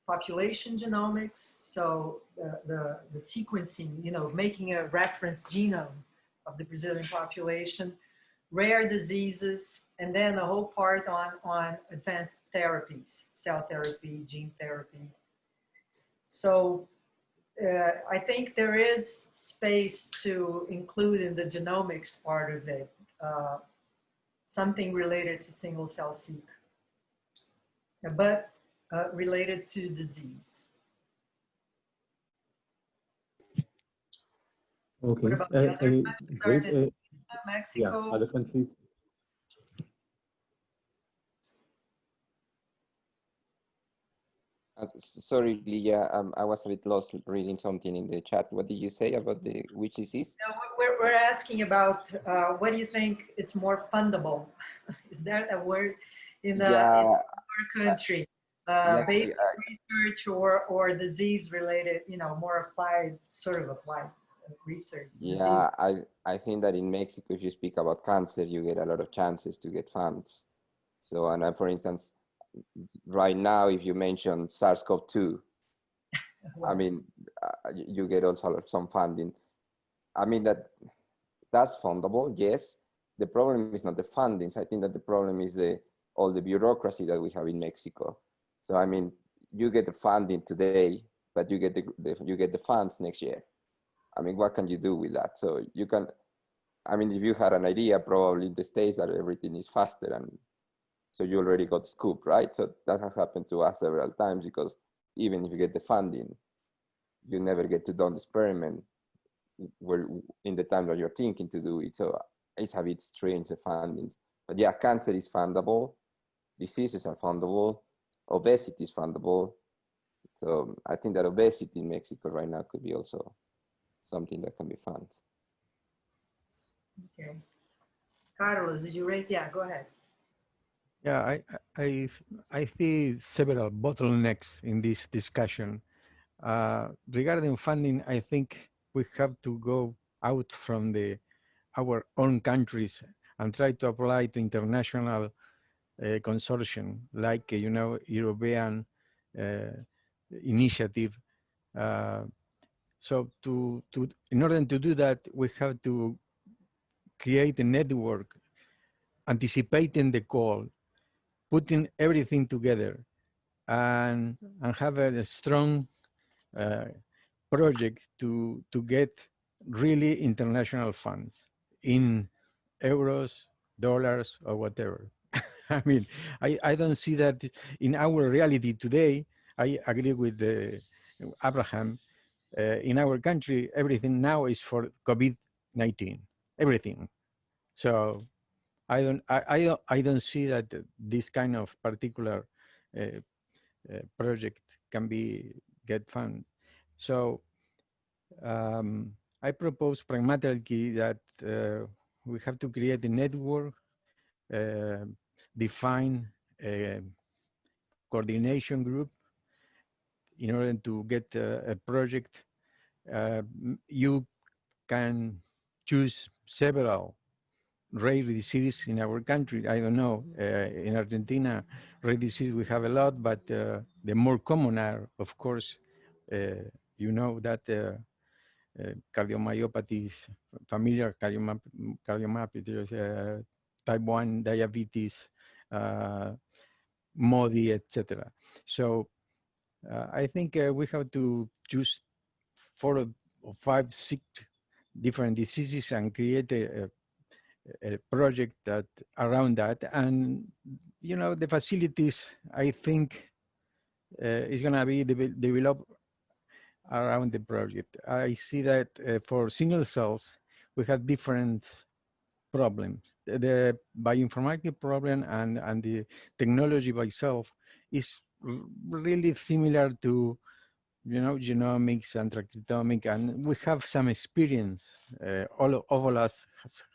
population genomics, so the sequencing, you know, making a reference genome of the Brazilian population, rare diseases, and then a whole part on advanced therapies, cell therapy, gene therapy. So I think there is space to include in the genomics part of it, something related to single cell seq, but related to disease. Okay. What about the other countries? Great, Argentina, Mexico? Yeah, other countries. Sorry, Lygia, I was a bit lost reading something in the chat. What did you say about the which disease? No, we're asking about what do you think is more fundable? Is that a word in our country? Basic research or disease related, you know, more applied, sort of applied research. Yeah, I think that in Mexico, if you speak about cancer, you get a lot of chances to get funds. So, and for instance, right now, if you mention SARS-CoV-2, wow. I mean, you get also some funding. I mean, that's fundable, yes. The problem is not the fundings. I think that the problem is all the bureaucracy that we have in Mexico. So, I mean, you get the funding today, but you get the funds next year. I mean, what can you do with that? So you can, I mean, if you had an idea, probably in the States that everything is faster, and so you already got scooped, right? So that has happened to us several times, because even if you get the funding, you never get to do the experiment where in the time that you're thinking to do it. So it's a bit strange, the funding. But yeah, cancer is fundable, diseases are fundable, obesity is fundable. So I think that obesity in Mexico right now could be also something that can be funded. Okay. Carlos, did you raise? Yeah, go ahead. Yeah, I see several bottlenecks in this discussion. Regarding funding, I think we have to go out from our own countries and try to apply to international consortium, like, you know, European initiative. So in order to do that, we have to create a network, anticipating the call, putting everything together, and have a strong project to get really international funds in euros, dollars, or whatever. I mean, I don't see that in our reality today. I agree with Abraham. In our country, everything now is for COVID-19, everything. So I don't see that this kind of particular project can be get funded. So I propose pragmatically that we have to create a network, uh, define a coordination group in order to get a project. You can choose several rare diseases in our country. I don't know, in Argentina, rare disease we have a lot, but the more common are, of course, you know that cardiomyopathy, familiar cardiomyopathy, type 1 diabetes, MODY, etc. So I think we have to choose 4 or 5, 6 different diseases and create a project that around that. And you know, the facilities, I think, is going to be developed around the project. I see that for single cells, we have different problems. The bioinformatics problem and the technology by itself is really similar to, you know, genomics and transcriptomics, and we have some experience. All of us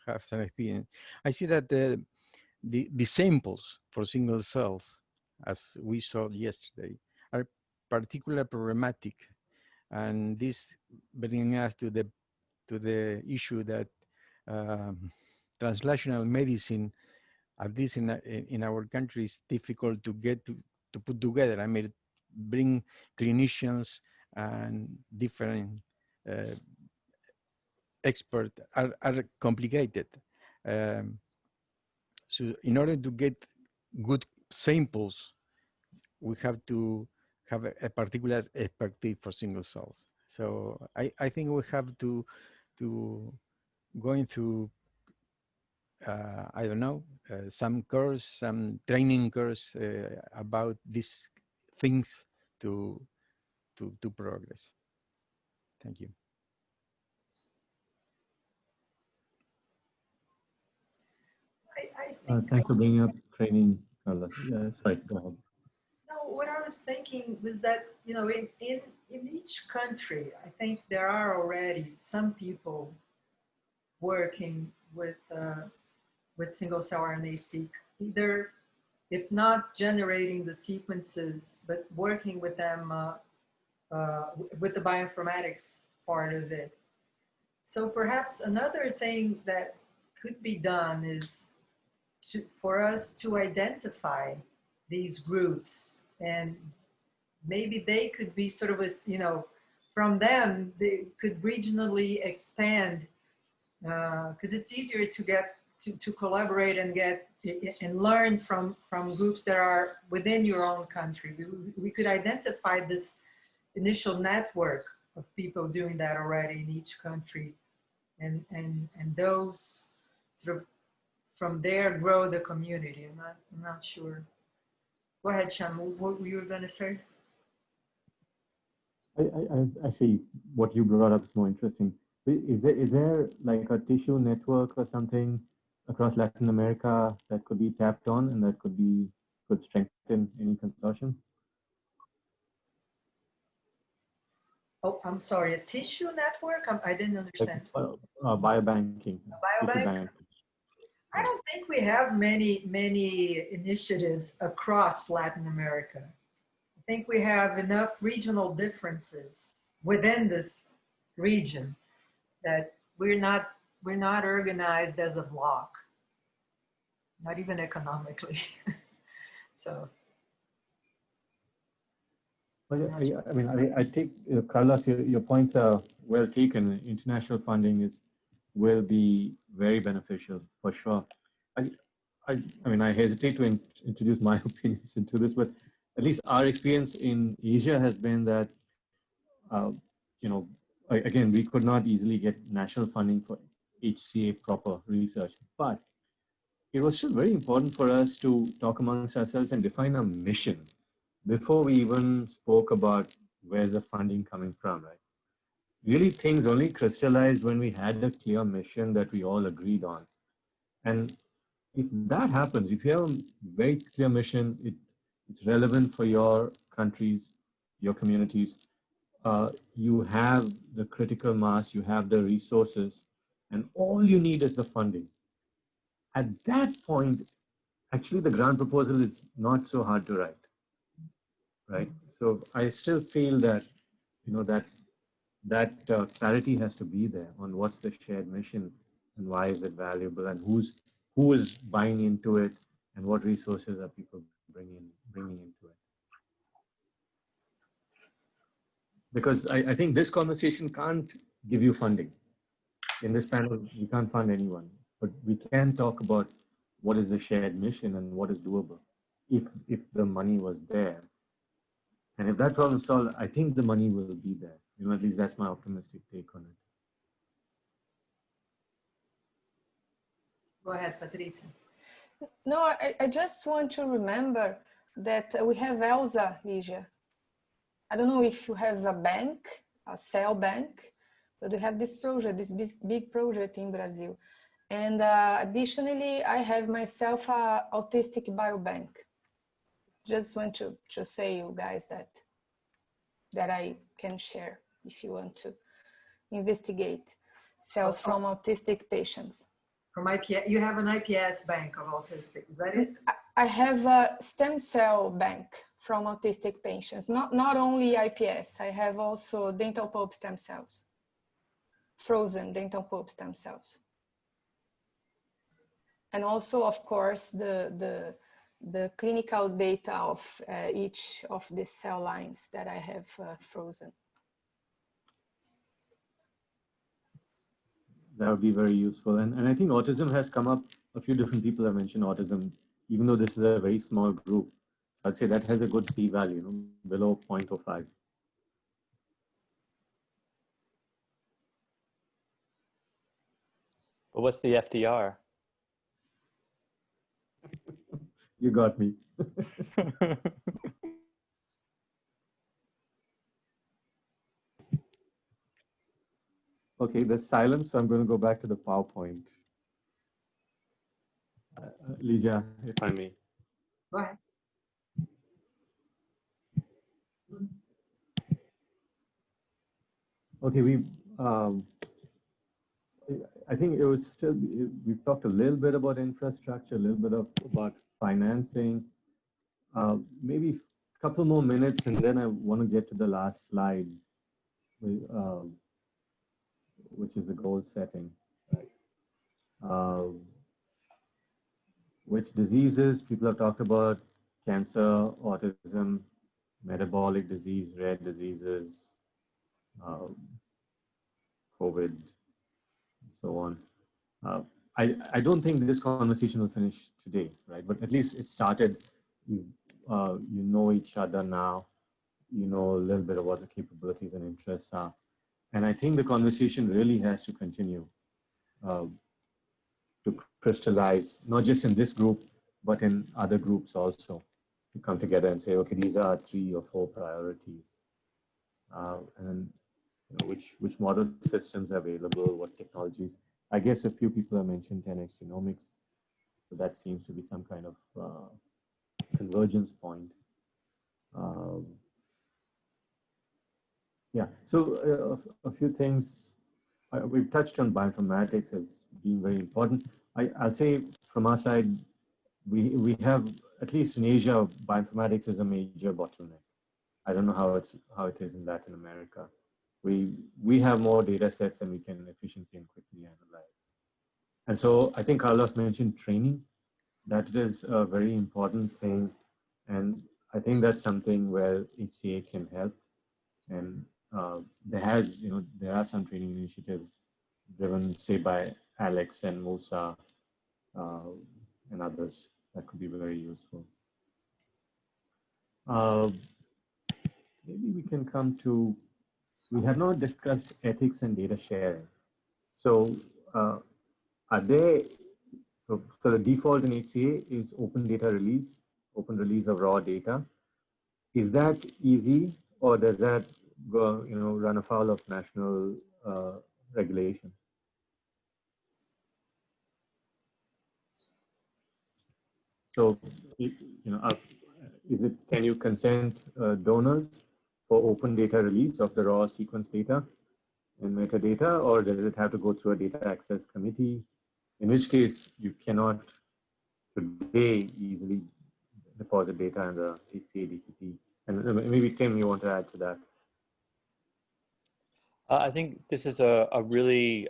have some experience. I see that the samples for single cells, as we saw yesterday, are particularly problematic, and this bringing us to the issue that translational medicine, at least in our country, is difficult to get to put together. I mean, bring clinicians and different experts are complicated. So in order to get good samples, we have to have a particular expertise for single cells. So I think we have to going through I don't know, some course, some training course about these things to progress. Thank you. I think Thanks for bringing up training, Carla. Sorry, go ahead. no, what I was thinking was that, you know, in each country, I think there are already some people working with single cell RNA-seq, either if not generating the sequences, but working with them with the bioinformatics part of it. So perhaps another thing that could be done is for us to identify these groups, and maybe they could be sort of, you know, from them, they could regionally expand, because it's easier to get to collaborate and get and learn from groups that are within your own country. We could identify this initial network of people doing that already in each country, and those sort of from there grow the community. I'm not sure. Go ahead, Shyam. What you were going to say? I actually, what you brought up is more interesting. Is there like a tissue network or something across Latin America that could be tapped on and that could strengthen any consortium? Oh, I'm sorry, a tissue network? I didn't understand. Like, biobanking. Biobank? I don't think we have many initiatives across Latin America. I think we have enough regional differences within this region that we're not organized as a block, not even economically. So. Well, I mean, I take, Carlos, your points are well taken. International funding will be very beneficial for sure. I mean, I hesitate to introduce my opinions into this, but at least our experience in Asia has been that, you know, again, we could not easily get national funding for HCA proper research, but it was still very important for us to talk amongst ourselves and define a mission before we even spoke about where's the funding coming from, right? Really, things only crystallized when we had a clear mission that we all agreed on. And if that happens, if you have a very clear mission, it's relevant for your countries, your communities, you have the critical mass, you have the resources, and all you need is the funding. At that point, actually the grant proposal is not so hard to write, right? So I still feel that, that clarity has to be there on what's the shared mission and why is it valuable and who is buying into it and what resources are people bringing into it. Because I think this conversation can't give you funding. In this panel, we can't fund anyone, but we can talk about what is the shared mission and what is doable if the money was there. And if that problem is solved, I think the money will be there. At least that's my optimistic take on it. Go ahead, Patricia. No, I just want to remember that we have Elsa, Lygia. I don't know if you have a bank, a cell bank, but we have this project, this big project in Brazil. And additionally, I have myself a autistic biobank. Just want to say you guys that I can share if you want to investigate cells from autistic patients. From IPS, you have an IPS bank of autistic, is that it? I have a stem cell bank from autistic patients, not only IPS, I have also dental pulp stem cells, frozen dental pulp stem cells. And also, of course, the clinical data of each of the cell lines that I have frozen. That would be very useful. And I think autism has come up, a few different people have mentioned autism, even though this is a very small group. I'd say that has a good p-value, below 0.05. But what's the FDR? You got me. Okay, there's silence, so I'm going to go back to the PowerPoint. Lygia, if I may. Go ahead. Okay, I think it was still, we've talked a little bit about infrastructure, a little bit about financing, maybe a couple more minutes, and then I want to get to the last slide, which is the goal setting. Right? Which diseases people have talked about: cancer, autism, metabolic disease, rare diseases, COVID, and so on. I don't think this conversation will finish today, right? But at least it started. You know each other now. You know a little bit of what the capabilities and interests are. And I think the conversation really has to continue to crystallize, not just in this group, but in other groups also, to come together and say, okay, these are 3 or 4 priorities. And which model systems are available, what technologies. I guess a few people have mentioned 10x genomics. So that seems to be some kind of convergence point. Yeah, so a few things. We've touched on bioinformatics as being very important. I'll say from our side, we have, at least in Asia, bioinformatics is a major bottleneck. I don't know how it is in Latin America. We have more data sets than we can efficiently and quickly analyze. And so I think Carlos mentioned training. That is a very important thing. And I think that's something where HCA can help. And there are some training initiatives driven, say, by Alex and Musa and others that could be very useful. Maybe we can come to we have not discussed ethics and data sharing. So are there, so the default in HCA is open data release, open release of raw data. Is that easy, or does that go, run afoul of national regulations? So, can you consent donors for open data release of the raw sequence data and metadata, or does it have to go through a data access committee? In which case, you cannot today easily deposit data in the HCA DCP. And maybe Tim, you want to add to that? I think this is a really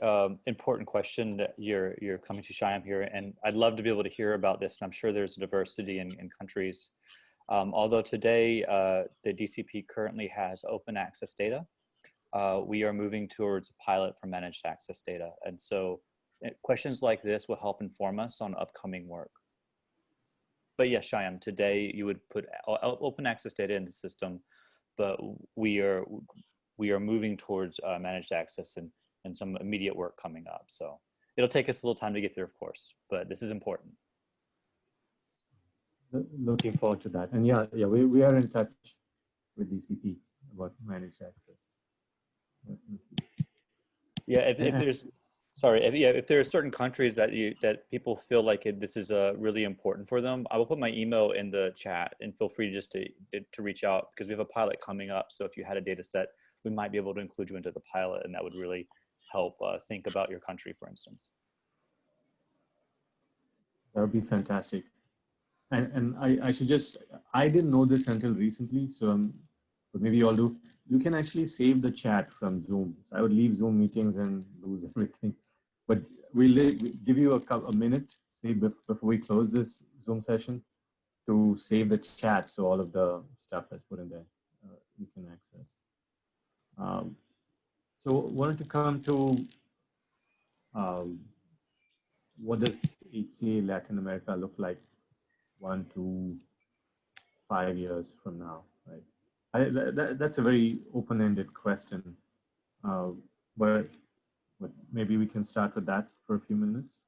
important question that you're coming to, Shyam, here, and I'd love to be able to hear about this. And I'm sure there's a diversity in countries. Although today the DCP currently has open access data, we are moving towards a pilot for managed access data. And so questions like this will help inform us on upcoming work. But yes, Shyam, today you would put open access data in the system, but we are moving towards managed access and some immediate work coming up. So it'll take us a little time to get there, of course, but this is important. Looking forward to that. And yeah, we are in touch with DCP about managed access. Yeah, if there's, sorry, if there are certain countries that people feel like this is really important for them, I will put my email in the chat and feel free just to reach out, because we have a pilot coming up. So if you had a data set, we might be able to include you into the pilot, and that would really help think about your country, for instance. That would be fantastic. And I should just, I didn't know this until recently, so but maybe you all do. You can actually save the chat from Zoom. So I would leave Zoom meetings and lose everything. But we'll give you a minute, say before we close this Zoom session, to save the chat so all of the stuff that's put in there you can access. So wanted to come to what does HCA Latin America look like 1 to 5 years from now, right? That's a very open-ended question, but maybe we can start with that for a few minutes.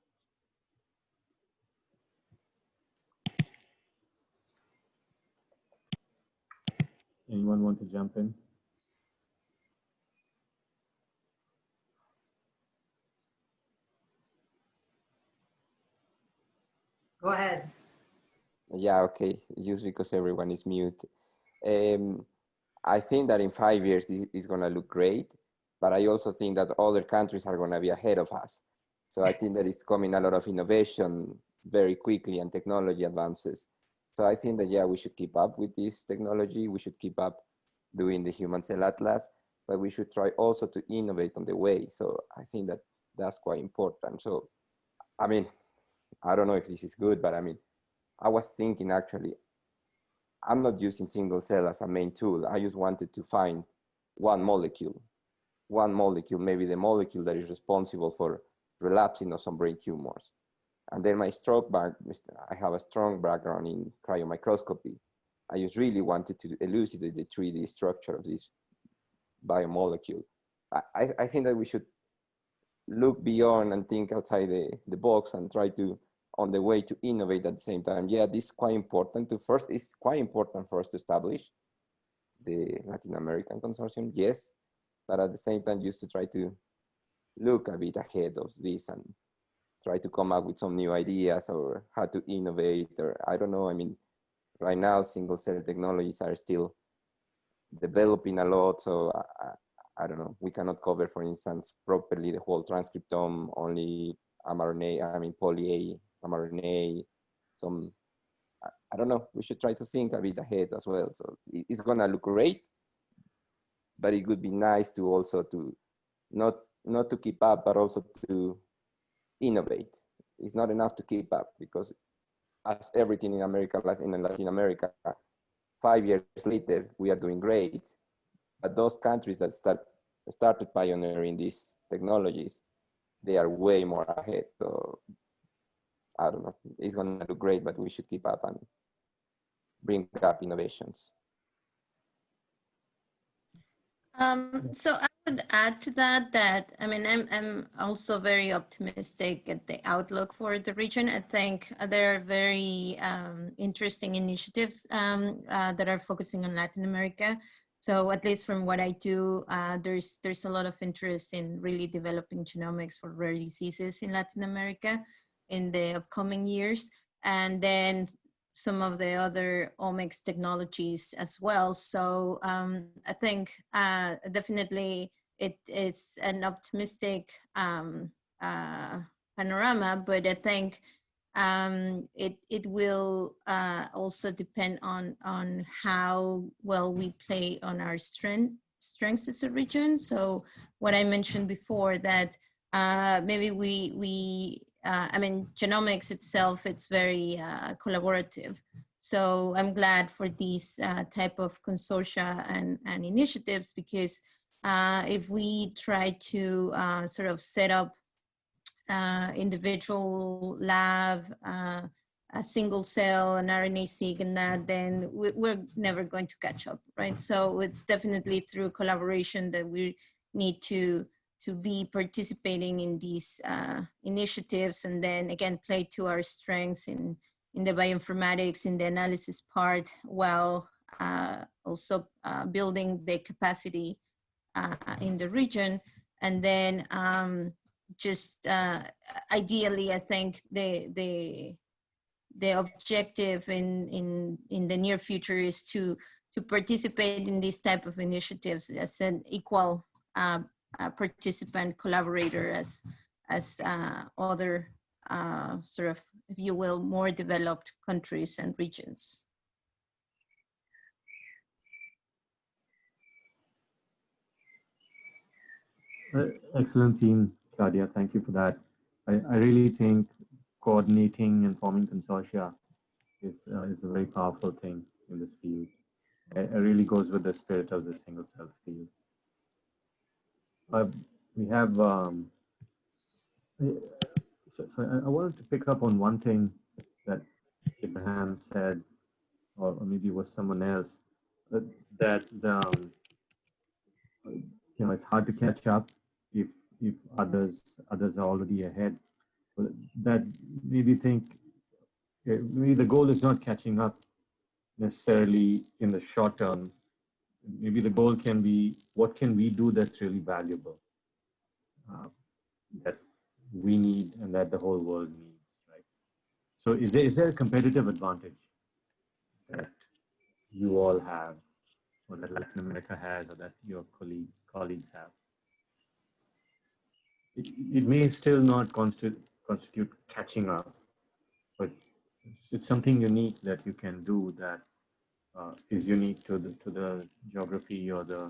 Anyone want to jump in? Go ahead. Yeah, okay, just because everyone is mute. I think that in 5 years, it's gonna look great, but I also think that other countries are gonna be ahead of us. So I think that it's coming a lot of innovation very quickly and technology advances. So I think that, yeah, we should keep up with this technology. We should keep up doing the Human Cell Atlas, but we should try also to innovate on the way. So I think that that's quite important. So, I mean, I don't know if this is good, but I mean, I was thinking actually, I'm not using single cell as a main tool. I just wanted to find one molecule, maybe the molecule that is responsible for relapsing of some brain tumors. And then I have a strong background in cryomicroscopy. I just really wanted to elucidate the 3D structure of this biomolecule. I think that we should look beyond and think outside the box and try to, on the way, to innovate at the same time. Yeah, this is quite important it's quite important for us to establish the Latin American consortium, yes, but at the same time, just to try to look a bit ahead of this and try to come up with some new ideas or how to innovate, or I don't know. I mean, right now, single cell technologies are still developing a lot, so I don't know. We cannot cover, for instance, properly the whole transcriptome, only mRNA, I mean, poly-A, mRNA, I don't know. We should try to think a bit ahead as well. So it's gonna look great, but it would be nice to also to not to keep up, but also to innovate. It's not enough to keep up, because as everything in Latin America, 5 years later, we are doing great. But those countries that started pioneering these technologies, they are way more ahead. So I don't know, it's gonna look great, but we should keep up and bring up innovations. So I would add to that I mean, I'm also very optimistic at the outlook for the region. I think there are very interesting initiatives that are focusing on Latin America. So at least from what I do, there's a lot of interest in really developing genomics for rare diseases in Latin America in the upcoming years. And then some of the other omics technologies as well. So I think definitely it is an optimistic panorama, but I think it will also depend on how well we play on our strengths as a region. So what I mentioned before, that maybe I mean, genomics itself, it's very collaborative. So I'm glad for these type of consortia and initiatives, because if we try to sort of set up individual lab, a single cell, an RNA-seq and that, then we're never going to catch up, right? So it's definitely through collaboration that we need to be participating in these initiatives, and then again, play to our strengths in the bioinformatics, in the analysis part, while also building the capacity in the region. And then just ideally, I think the objective in the near future is to participate in these type of initiatives as an equal participant, collaborator as other sort of, if you will, more developed countries and regions. Excellent theme, Claudia. Thank you for that. I really think coordinating and forming consortia is a very powerful thing in this field. It really goes with the spirit of the single cell field. We have, so I wanted to pick up on one thing that Abraham said, or maybe it was someone else, that you know, it's hard to catch up if others are already ahead. That made me think maybe the goal is not catching up necessarily in the short term. Maybe the goal can be, what can we do that's really valuable, that we need and that the whole world needs, right? So is there a competitive advantage that you all have, or that Latin America has, or that your colleagues have? It may still not constitute catching up, but it's something unique that you can do that is unique to the geography or the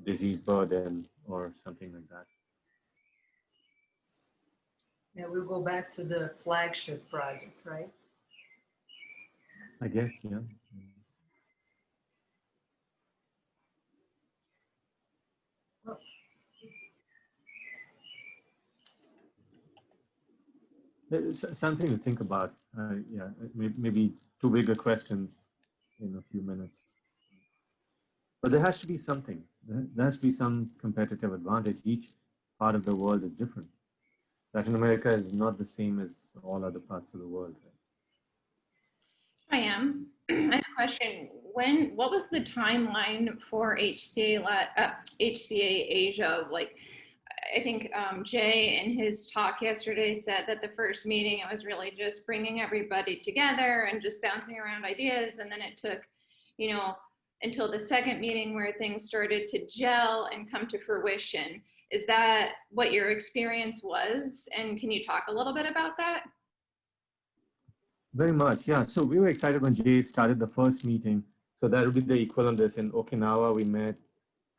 disease burden or something like that. Yeah, we'll go back to the flagship project, right? I guess, yeah. It's something to think about. Yeah, maybe too big a question in a few minutes. But there has to be something. There has to be some competitive advantage. Each part of the world is different. Latin America is not the same as all other parts of the world. I am. I have a question. What was the timeline for HCA Asia? Like, I think Jay in his talk yesterday said that the first meeting, it was really just bringing everybody together and just bouncing around ideas. And then it took, you know, until the second meeting where things started to gel and come to fruition. Is that what your experience was? And can you talk a little bit about that? Very much, yeah. So we were excited when Jay started the first meeting. So that would be the equivalent of this. In Okinawa, we met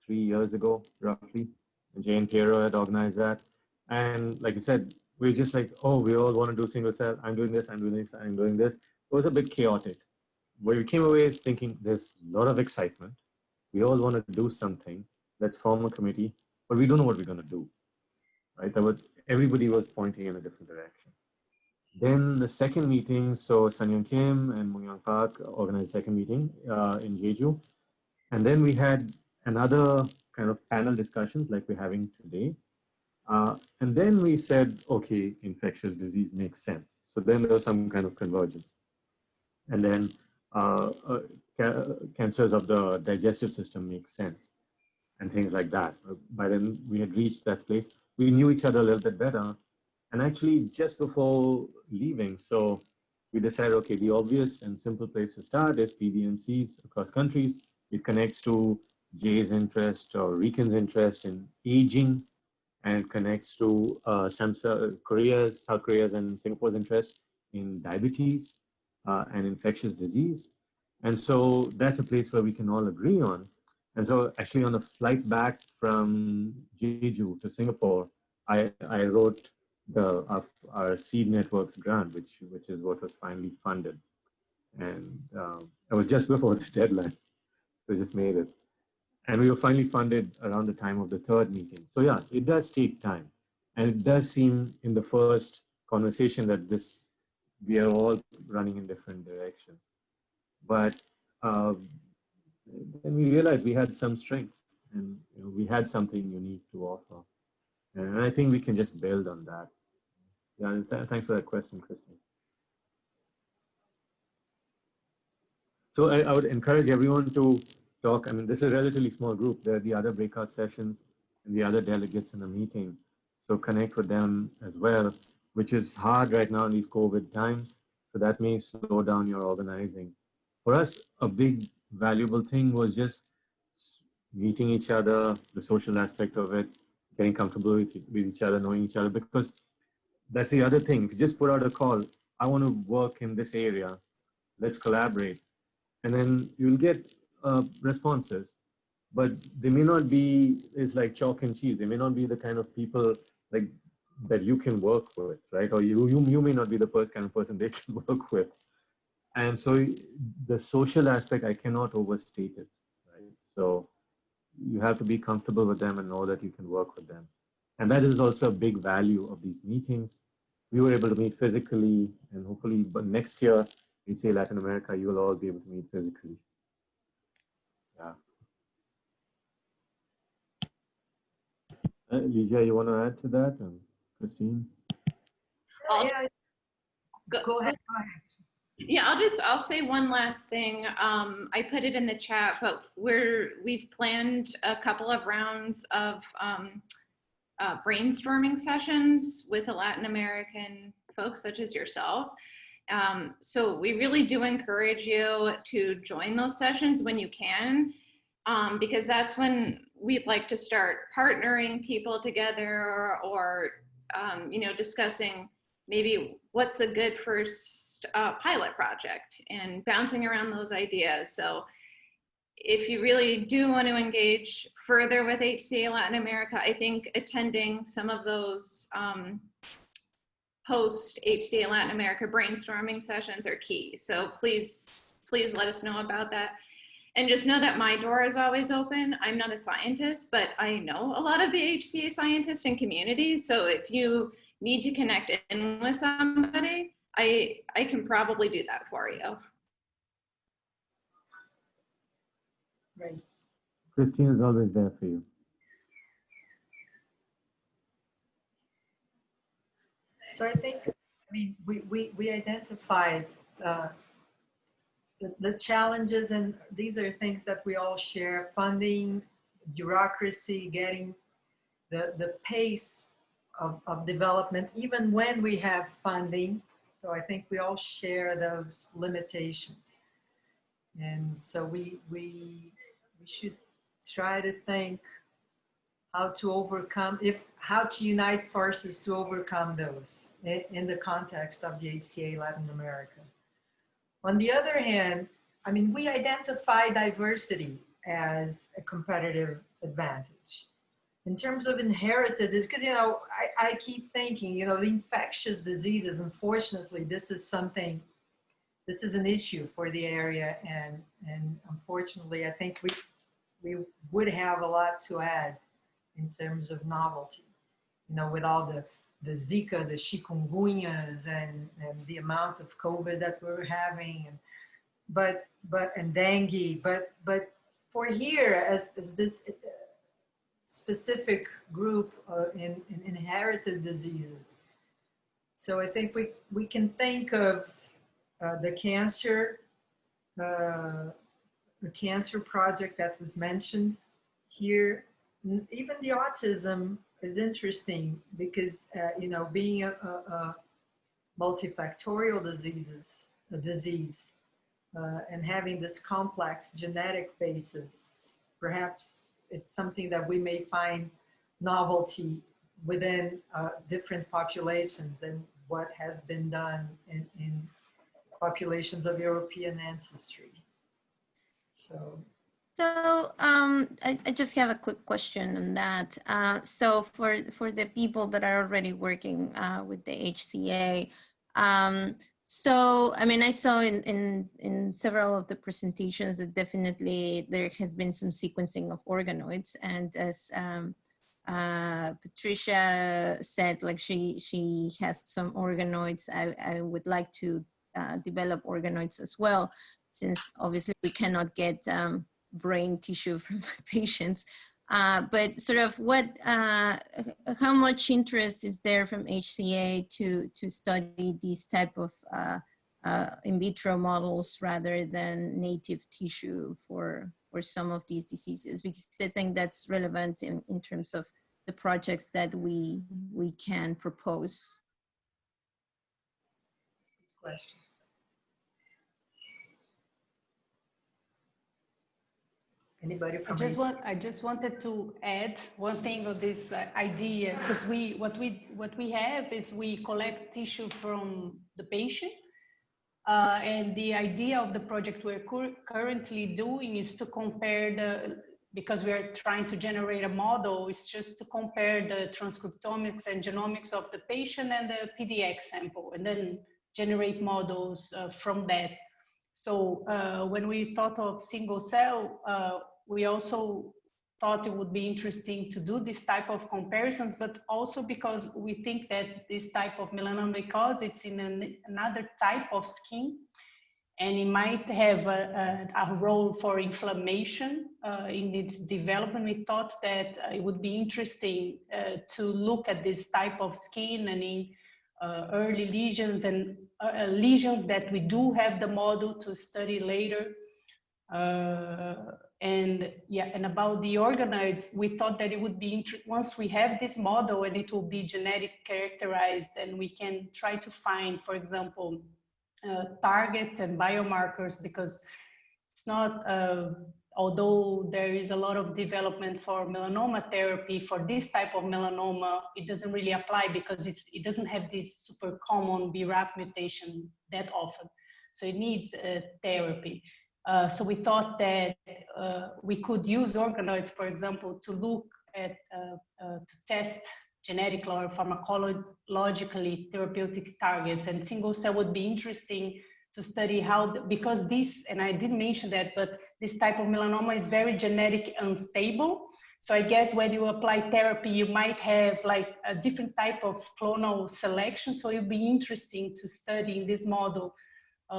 3 years ago, roughly. And Jay and Pereira had organized that. And like you said, we were just like, oh, we all want to do single cell. I'm doing this, I'm doing this, I'm doing this. It was a bit chaotic. Where we came away is thinking there's a lot of excitement. We all want to do something. Let's form a committee, but we don't know what we're going to do, right? Everybody was pointing in a different direction. Then the second meeting, so Sun Young Kim and Moon Young Park organized the second meeting in Jeju. And then we had and other kind of panel discussions like we're having today. And then we said, okay, infectious disease makes sense. So then there was some kind of convergence. And then cancers of the digestive system make sense and things like that. By then we had reached that place. We knew each other a little bit better. And actually just before leaving, so we decided, okay, the obvious and simple place to start is PDNCs across countries. It connects to Jay's interest or Rikin's interest in aging, and it connects to South Korea's and Singapore's interest in diabetes and infectious disease. And so that's a place where we can all agree on. And so actually on the flight back from Jeju to Singapore, I wrote our Seed Networks grant, which is what was finally funded. And it was just before the deadline. So we just made it. And we were finally funded around the time of the third meeting. So yeah, it does take time. And it does seem in the first conversation that we are all running in different directions. But then we realized we had some strengths and we had something unique to offer. And I think we can just build on that. Yeah, thanks for that question, Christian. So I would encourage everyone to talk. I mean, this is a relatively small group. There are the other breakout sessions and the other delegates in the meeting. So connect with them as well, which is hard right now in these COVID times. So that may slow down your organizing. For us, a big valuable thing was just meeting each other, the social aspect of it, getting comfortable with each other, knowing each other, because that's the other thing. If you just put out a call, I want to work in this area, let's collaborate. And then you'll get responses, but they may not be, it's like chalk and cheese. They may not be the kind of people like that you can work with, right? Or you may not be the first kind of person they can work with. And so the social aspect, I cannot overstate it, right? So you have to be comfortable with them and know that you can work with them. And that is also a big value of these meetings. We were able to meet physically, and hopefully but next year in, say, Latin America, you will all be able to meet physically. Yeah. Lygia, you want to add to that? Christine? Yeah, go ahead. Yeah, I'll say one last thing. I put it in the chat, but we've planned a couple of rounds of brainstorming sessions with the Latin American folks such as yourself. So we really do encourage you to join those sessions when you can, because that's when we'd like to start partnering people together or discussing maybe what's a good first pilot project and bouncing around those ideas. So if you really do want to engage further with HCA Latin America, I think attending some of those post HCA Latin America brainstorming sessions are key. So please let us know about that. And just know that my door is always open. I'm not a scientist, but I know a lot of the HCA scientists and communities. So if you need to connect in with somebody, I can probably do that for you. Right. Christine is always there for you. So I think, we identified the challenges, and these are things that we all share: funding, bureaucracy, getting the pace of development, even when we have funding. So I think we all share those limitations. And so we should try to think how to unite forces to overcome those in the context of the HCA Latin America. On the other hand, we identify diversity as a competitive advantage. In terms of inherited, because I keep thinking, the infectious diseases, unfortunately, this is an issue for the area, and unfortunately, I think we would have a lot to add in terms of novelty, with all the Zika, the chikungunyas, and the amount of COVID that we're having, and dengue. But for here, as this specific group in inherited diseases. So I think we can think of the cancer project that was mentioned here. Even the autism is interesting because, you know, being a multifactorial disease and having this complex genetic basis, perhaps it's something that we may find novelty within different populations than what has been done in populations of European ancestry. So I just have a quick question on that. So for the people that are already working with the HCA, so I mean, I saw in several of the presentations that definitely there has been some sequencing of organoids, and as Patricia said, like she has some organoids. I would like to develop organoids as well, since obviously we cannot get brain tissue from the patients. But sort of what, how much interest is there from HCA to study these type of in vitro models rather than native tissue for some of these diseases? Because I think that's relevant in terms of the projects that we can propose. question. Anybody from I just wanted to add one thing of this idea, because what we have is we collect tissue from the patient, and the idea of the project we're currently doing is to compare because we are trying to generate a model, is just to compare the transcriptomics and genomics of the patient and the PDX sample, and then generate models from that. So when we thought of single cell, we also thought it would be interesting to do this type of comparisons, but also because we think that this type of melanoma, because it's in another type of skin, and it might have a role for inflammation in its development, we thought that it would be interesting to look at this type of skin and in early lesions and lesions that we do have the model to study later. And yeah, and about the organoids, we thought that it would be once we have this model and it will be genetic characterized, and we can try to find, for example, targets and biomarkers, because it's not, although there is a lot of development for melanoma therapy, for this type of melanoma, it doesn't really apply because it doesn't have this super common BRAF mutation that often. So it needs therapy. So we thought that we could use organoids, for example, to look at, to test genetic or pharmacologically therapeutic targets, and single cell would be interesting to study how, because this, and I didn't mention that, but this type of melanoma is very genetic unstable. So I guess when you apply therapy, you might have like a different type of clonal selection. So it'd be interesting to study in this model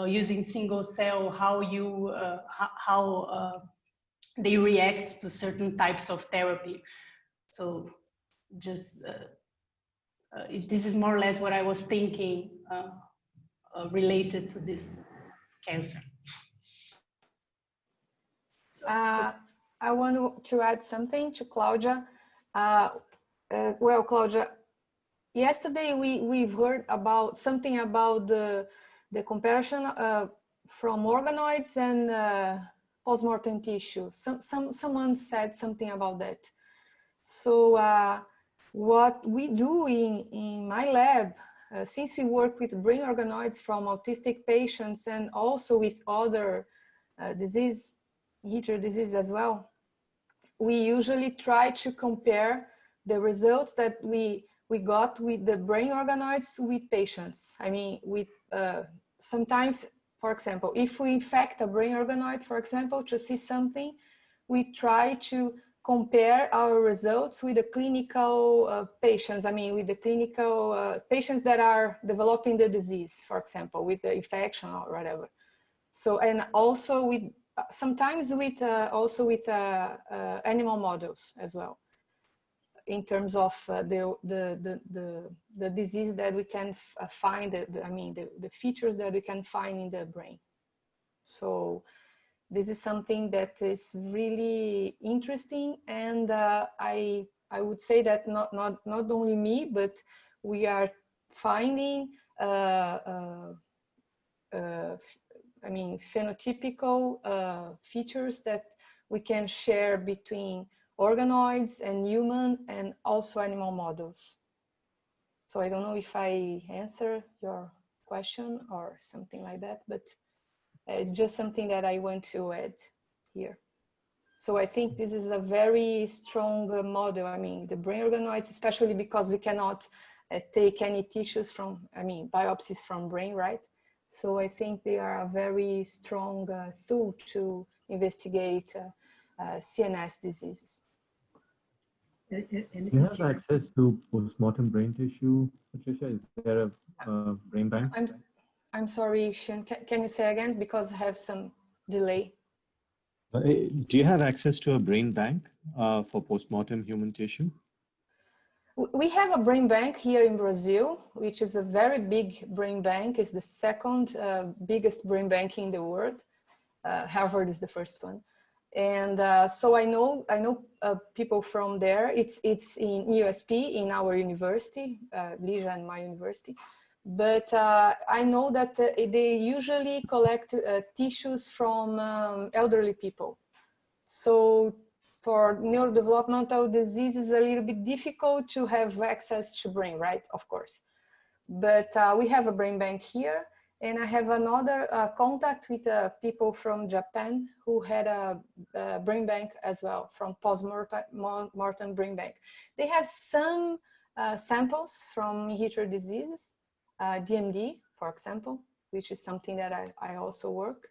using single cell how you they react to certain types of therapy. So just this is more or less what I was thinking related to this cancer. I want to add something to Claudia. Well, Claudia, yesterday we've heard about something about the comparison from organoids and postmortem tissue. Someone said something about that. So what we do in my lab, since we work with brain organoids from autistic patients and also with other hereditary disease as well, we usually try to compare the results that we got with the brain organoids with patients. I mean, with sometimes, for example, if we infect a brain organoid, for example, to see something, we try to compare our results with the clinical patients. I mean, with the clinical patients that are developing the disease, for example, with the infection or whatever. So, and also with sometimes with also with animal models as well, in terms of the disease that we can find, the features that we can find in the brain. So this is something that is really interesting, and I would say that not only me, but we are finding phenotypical features that we can share between organoids and human and also animal models. So I don't know if I answer your question or something like that, but it's just something that I want to add here. So I think this is a very strong model. I mean, the brain organoids, especially because we cannot take any tissues from, biopsies from brain, right? So I think they are a very strong tool to investigate CNS diseases. Do you have access to postmortem brain tissue, Patricia? Is there a brain bank? I'm sorry, Shyam, can you say again? Because I have some delay. Do you have access to a brain bank for postmortem human tissue? We have a brain bank here in Brazil, which is a very big brain bank. It's the second biggest brain bank in the world. Harvard is the first one. And so I know people from there. It's in USP, in our university, Lygia and my university. But I know that they usually collect tissues from elderly people. So for neurodevelopmental disease, it's a little bit difficult to have access to brain, right? Of course. But we have a brain bank here. And I have another contact with people from Japan who had a brain bank as well, from post-mortem brain bank. They have some samples from inherited diseases, DMD, for example, which is something that I also work,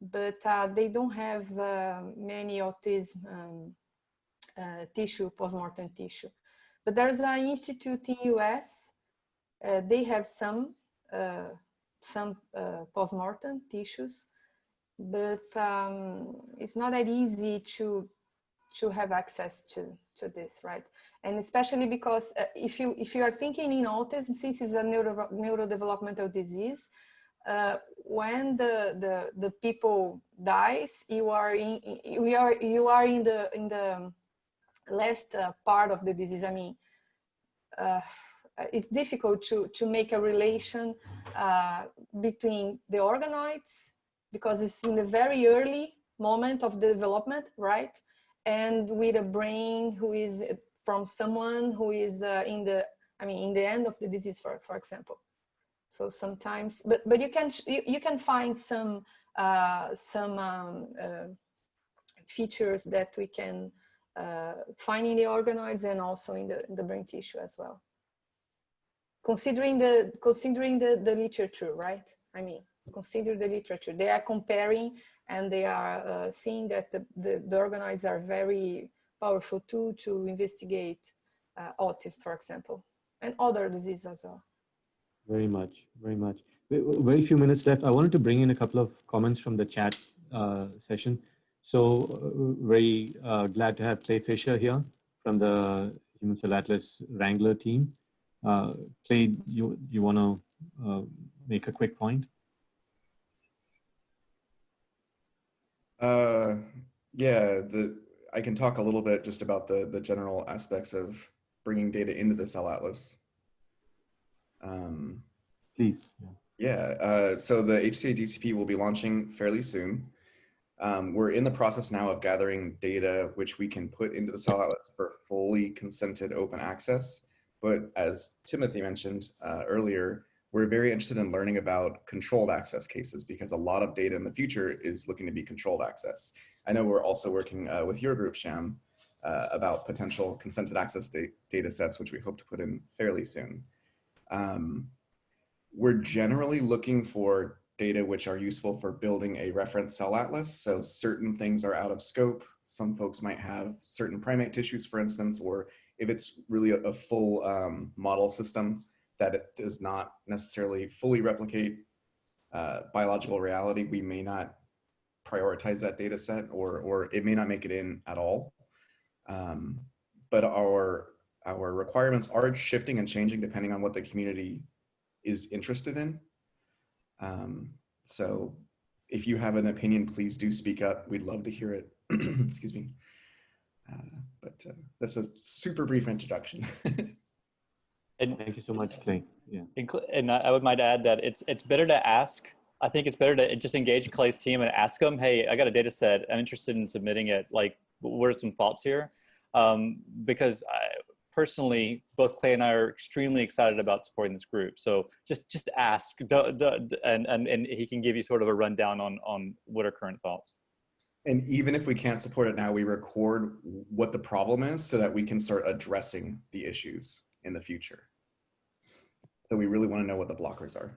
but they don't have many autism tissue, post-mortem tissue. But there's an institute in US, they have some post-mortem tissues, but it's not that easy to have access to this, right? And especially because if you are thinking in autism, since it's a neurodevelopmental disease, when the people dies, you are in the last part of the disease. I mean, it's difficult to make a relation between the organoids, because it's in the very early moment of the development, right? And with a brain who is from someone who is in the end of the disease, for example. So sometimes, but you can find some features that we can find in the organoids and also in the brain tissue as well. Considering the literature, right? I mean, consider the literature. They are comparing and they are seeing that the organoids are very powerful tool to investigate autism, for example, and other diseases as well. Very much, very much. Very few minutes left. I wanted to bring in a couple of comments from the chat session. So very glad to have Clay Fisher here from the Human Cell Atlas Wrangler team. Clay, you want to make a quick point? Yeah, I can talk a little bit just about the general aspects of bringing data into the Cell Atlas. Please. Yeah, so the HCA DCP will be launching fairly soon. We're in the process now of gathering data which we can put into the Cell Atlas for fully consented open access. But as Timothy mentioned earlier, we're very interested in learning about controlled access cases, because a lot of data in the future is looking to be controlled access. I know we're also working with your group, Shyam, about potential consented access data sets, which we hope to put in fairly soon. We're generally looking for data which are useful for building a reference cell atlas. So certain things are out of scope. Some folks might have certain primate tissues, for instance, or if it's really a full model system that it does not necessarily fully replicate biological reality, we may not prioritize that data set, or it may not make it in at all. But our requirements are shifting and changing depending on what the community is interested in. So if you have an opinion, please do speak up. We'd love to hear it. Excuse me. But that's a super brief introduction. And Thank you so much, Clay. Yeah. And I would might add that it's better to ask. I think it's better to just engage Clay's team and ask them, hey, I got a data set. I'm interested in submitting it. Like, what are some thoughts here? Because personally, both Clay and I are extremely excited about supporting this group. So just ask, and he can give you sort of a rundown on what are current thoughts. And even if we can't support it now, we record what the problem is so that we can start addressing the issues in the future. So we really want to know what the blockers are.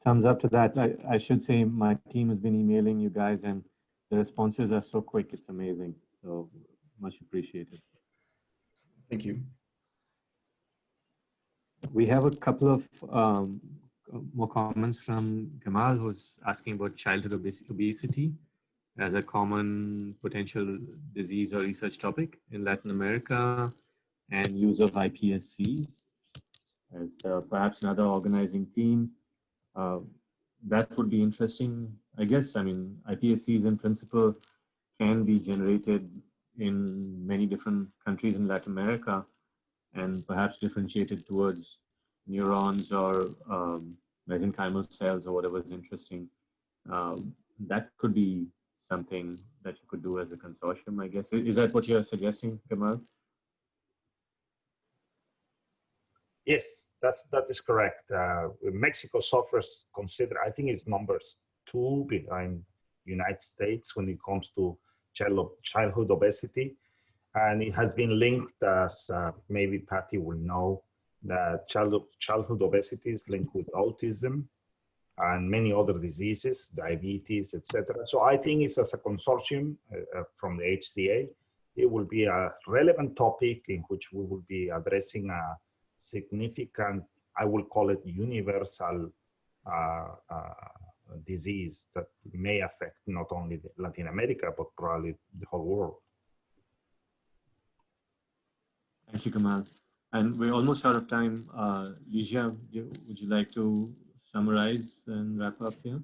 Thumbs up to that. I should say my team has been emailing you guys and the responses are so quick. It's amazing. So much appreciated. Thank you. We have a couple of more comments from Gamal, who's asking about childhood obesity as a common potential disease or research topic in Latin America, and use of iPSCs as perhaps another organizing theme. That would be interesting. I guess, I mean, iPSCs in principle can be generated in many different countries in Latin America and perhaps differentiated towards neurons or mesenchymal cells or whatever is interesting. That could be something that you could do as a consortium, I guess. Is that what you're suggesting, Gamal? Yes, that is correct. Mexico suffers, I think it's numbers 2 behind United States when it comes to childhood obesity. And it has been linked, as maybe Patty will know, that childhood obesity is linked with autism and many other diseases, diabetes, etc. So I think it's as a consortium from the HCA, it will be a relevant topic in which we will be addressing a significant, I will call it universal disease that may affect not only Latin America, but probably the whole world. Thank you, Gamal. And we're almost out of time. Lygia, would you like to summarize and wrap up here?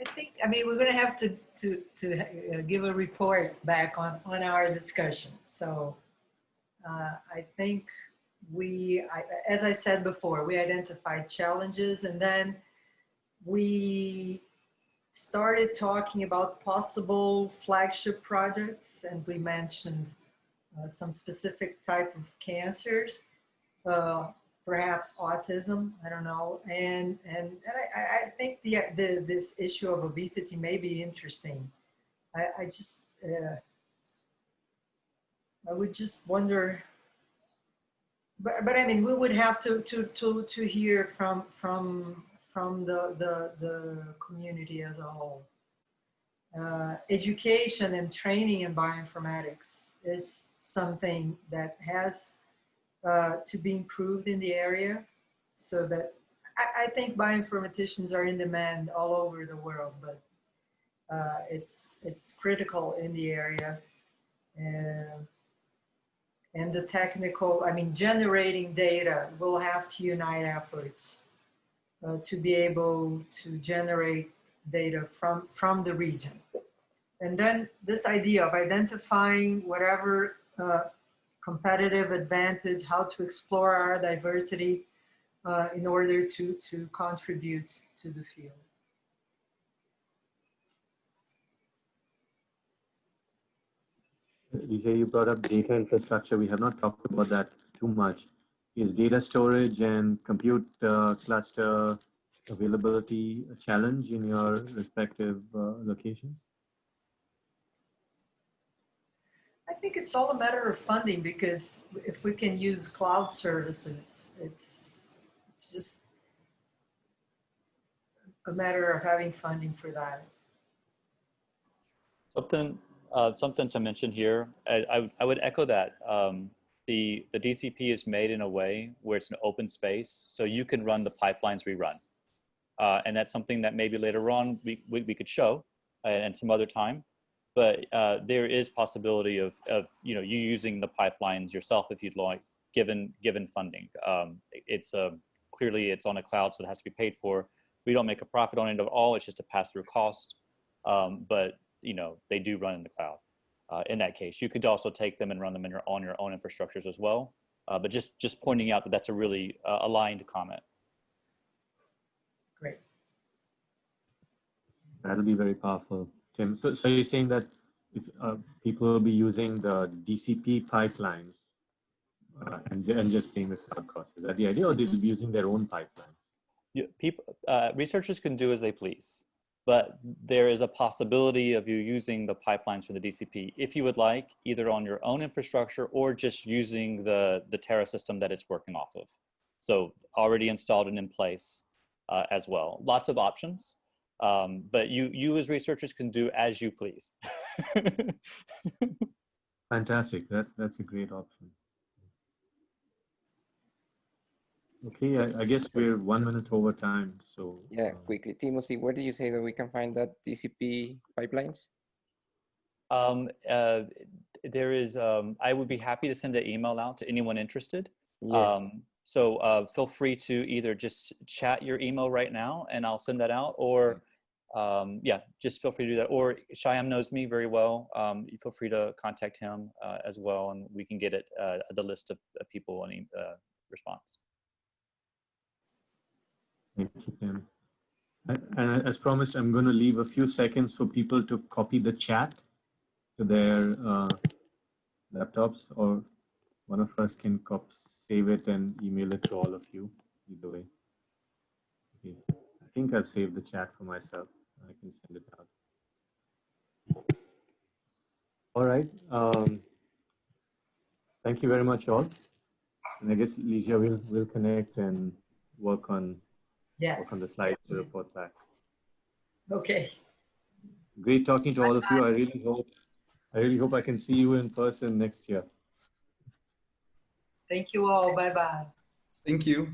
I think, I mean, we're going to have to give a report back on our discussion. So I think as I said before, we identified challenges, and then we started talking about possible flagship projects, and we mentioned some specific type of cancers, perhaps autism, I don't know. And I think this issue of obesity may be interesting. I would just wonder, but I mean, we would have to hear from the community as a whole. Education and training in bioinformatics is something that has to be improved in the area, so that I think bioinformaticians are in demand all over the world, but it's critical in the area. And the technical, I mean, generating data will have to unite efforts to be able to generate data from the region. And then this idea of identifying whatever competitive advantage, how to explore our diversity in order to contribute to the field. Lygia, you brought up data infrastructure. We have not talked about that too much. Is data storage and compute cluster availability a challenge in your respective locations? I think it's all a matter of funding, because if we can use cloud services, it's just a matter of having funding for that. Something to mention here, I would echo that. The DCP is made in a way where it's an open space, so you can run the pipelines we run. And that's something that maybe later on we could show and some other time. But there is possibility of you using the pipelines yourself if you'd like, given funding. It's clearly it's on a cloud, so it has to be paid for. We don't make a profit on it at all. It's just a pass-through cost. But they do run in the cloud. In that case, you could also take them and run them on your own infrastructures as well. But just pointing out that that's a really aligned comment. Great. That'll be very powerful, Tim. So you're saying that it's, people will be using the DCP pipelines and just paying the cloud costs. Is that the idea, or they'll be using their own pipelines? Researchers can do as they please, but there is a possibility of you using the pipelines for the DCP if you would like, either on your own infrastructure or just using the Terra system that it's working off of. So already installed and in place as well. Lots of options, but you as researchers can do as you please. Fantastic. That's a great option. Okay, I guess we're 1 minute over time. So yeah, quickly, Timothy, where do you say that we can find that TCP pipelines? There is. I would be happy to send an email out to anyone interested. Yes. So feel free to either just chat your email right now, and I'll send that out, or yeah, just feel free to do that. Or Shyam knows me very well. You feel free to contact him as well, and we can get it the list of people and response. thank you, Tim. And as promised, I'm going to leave a few seconds for people to copy the chat to their laptops, or one of us can save it and email it to all of you, either way. Okay. I think I've saved the chat for myself. I can send it out. All right. Thank you very much, all. And I guess Lygia will connect and work on the slides to report back. Okay. Great talking to all of you. I really hope I can see you in person next year. Thank you all. Bye-bye. Thank you.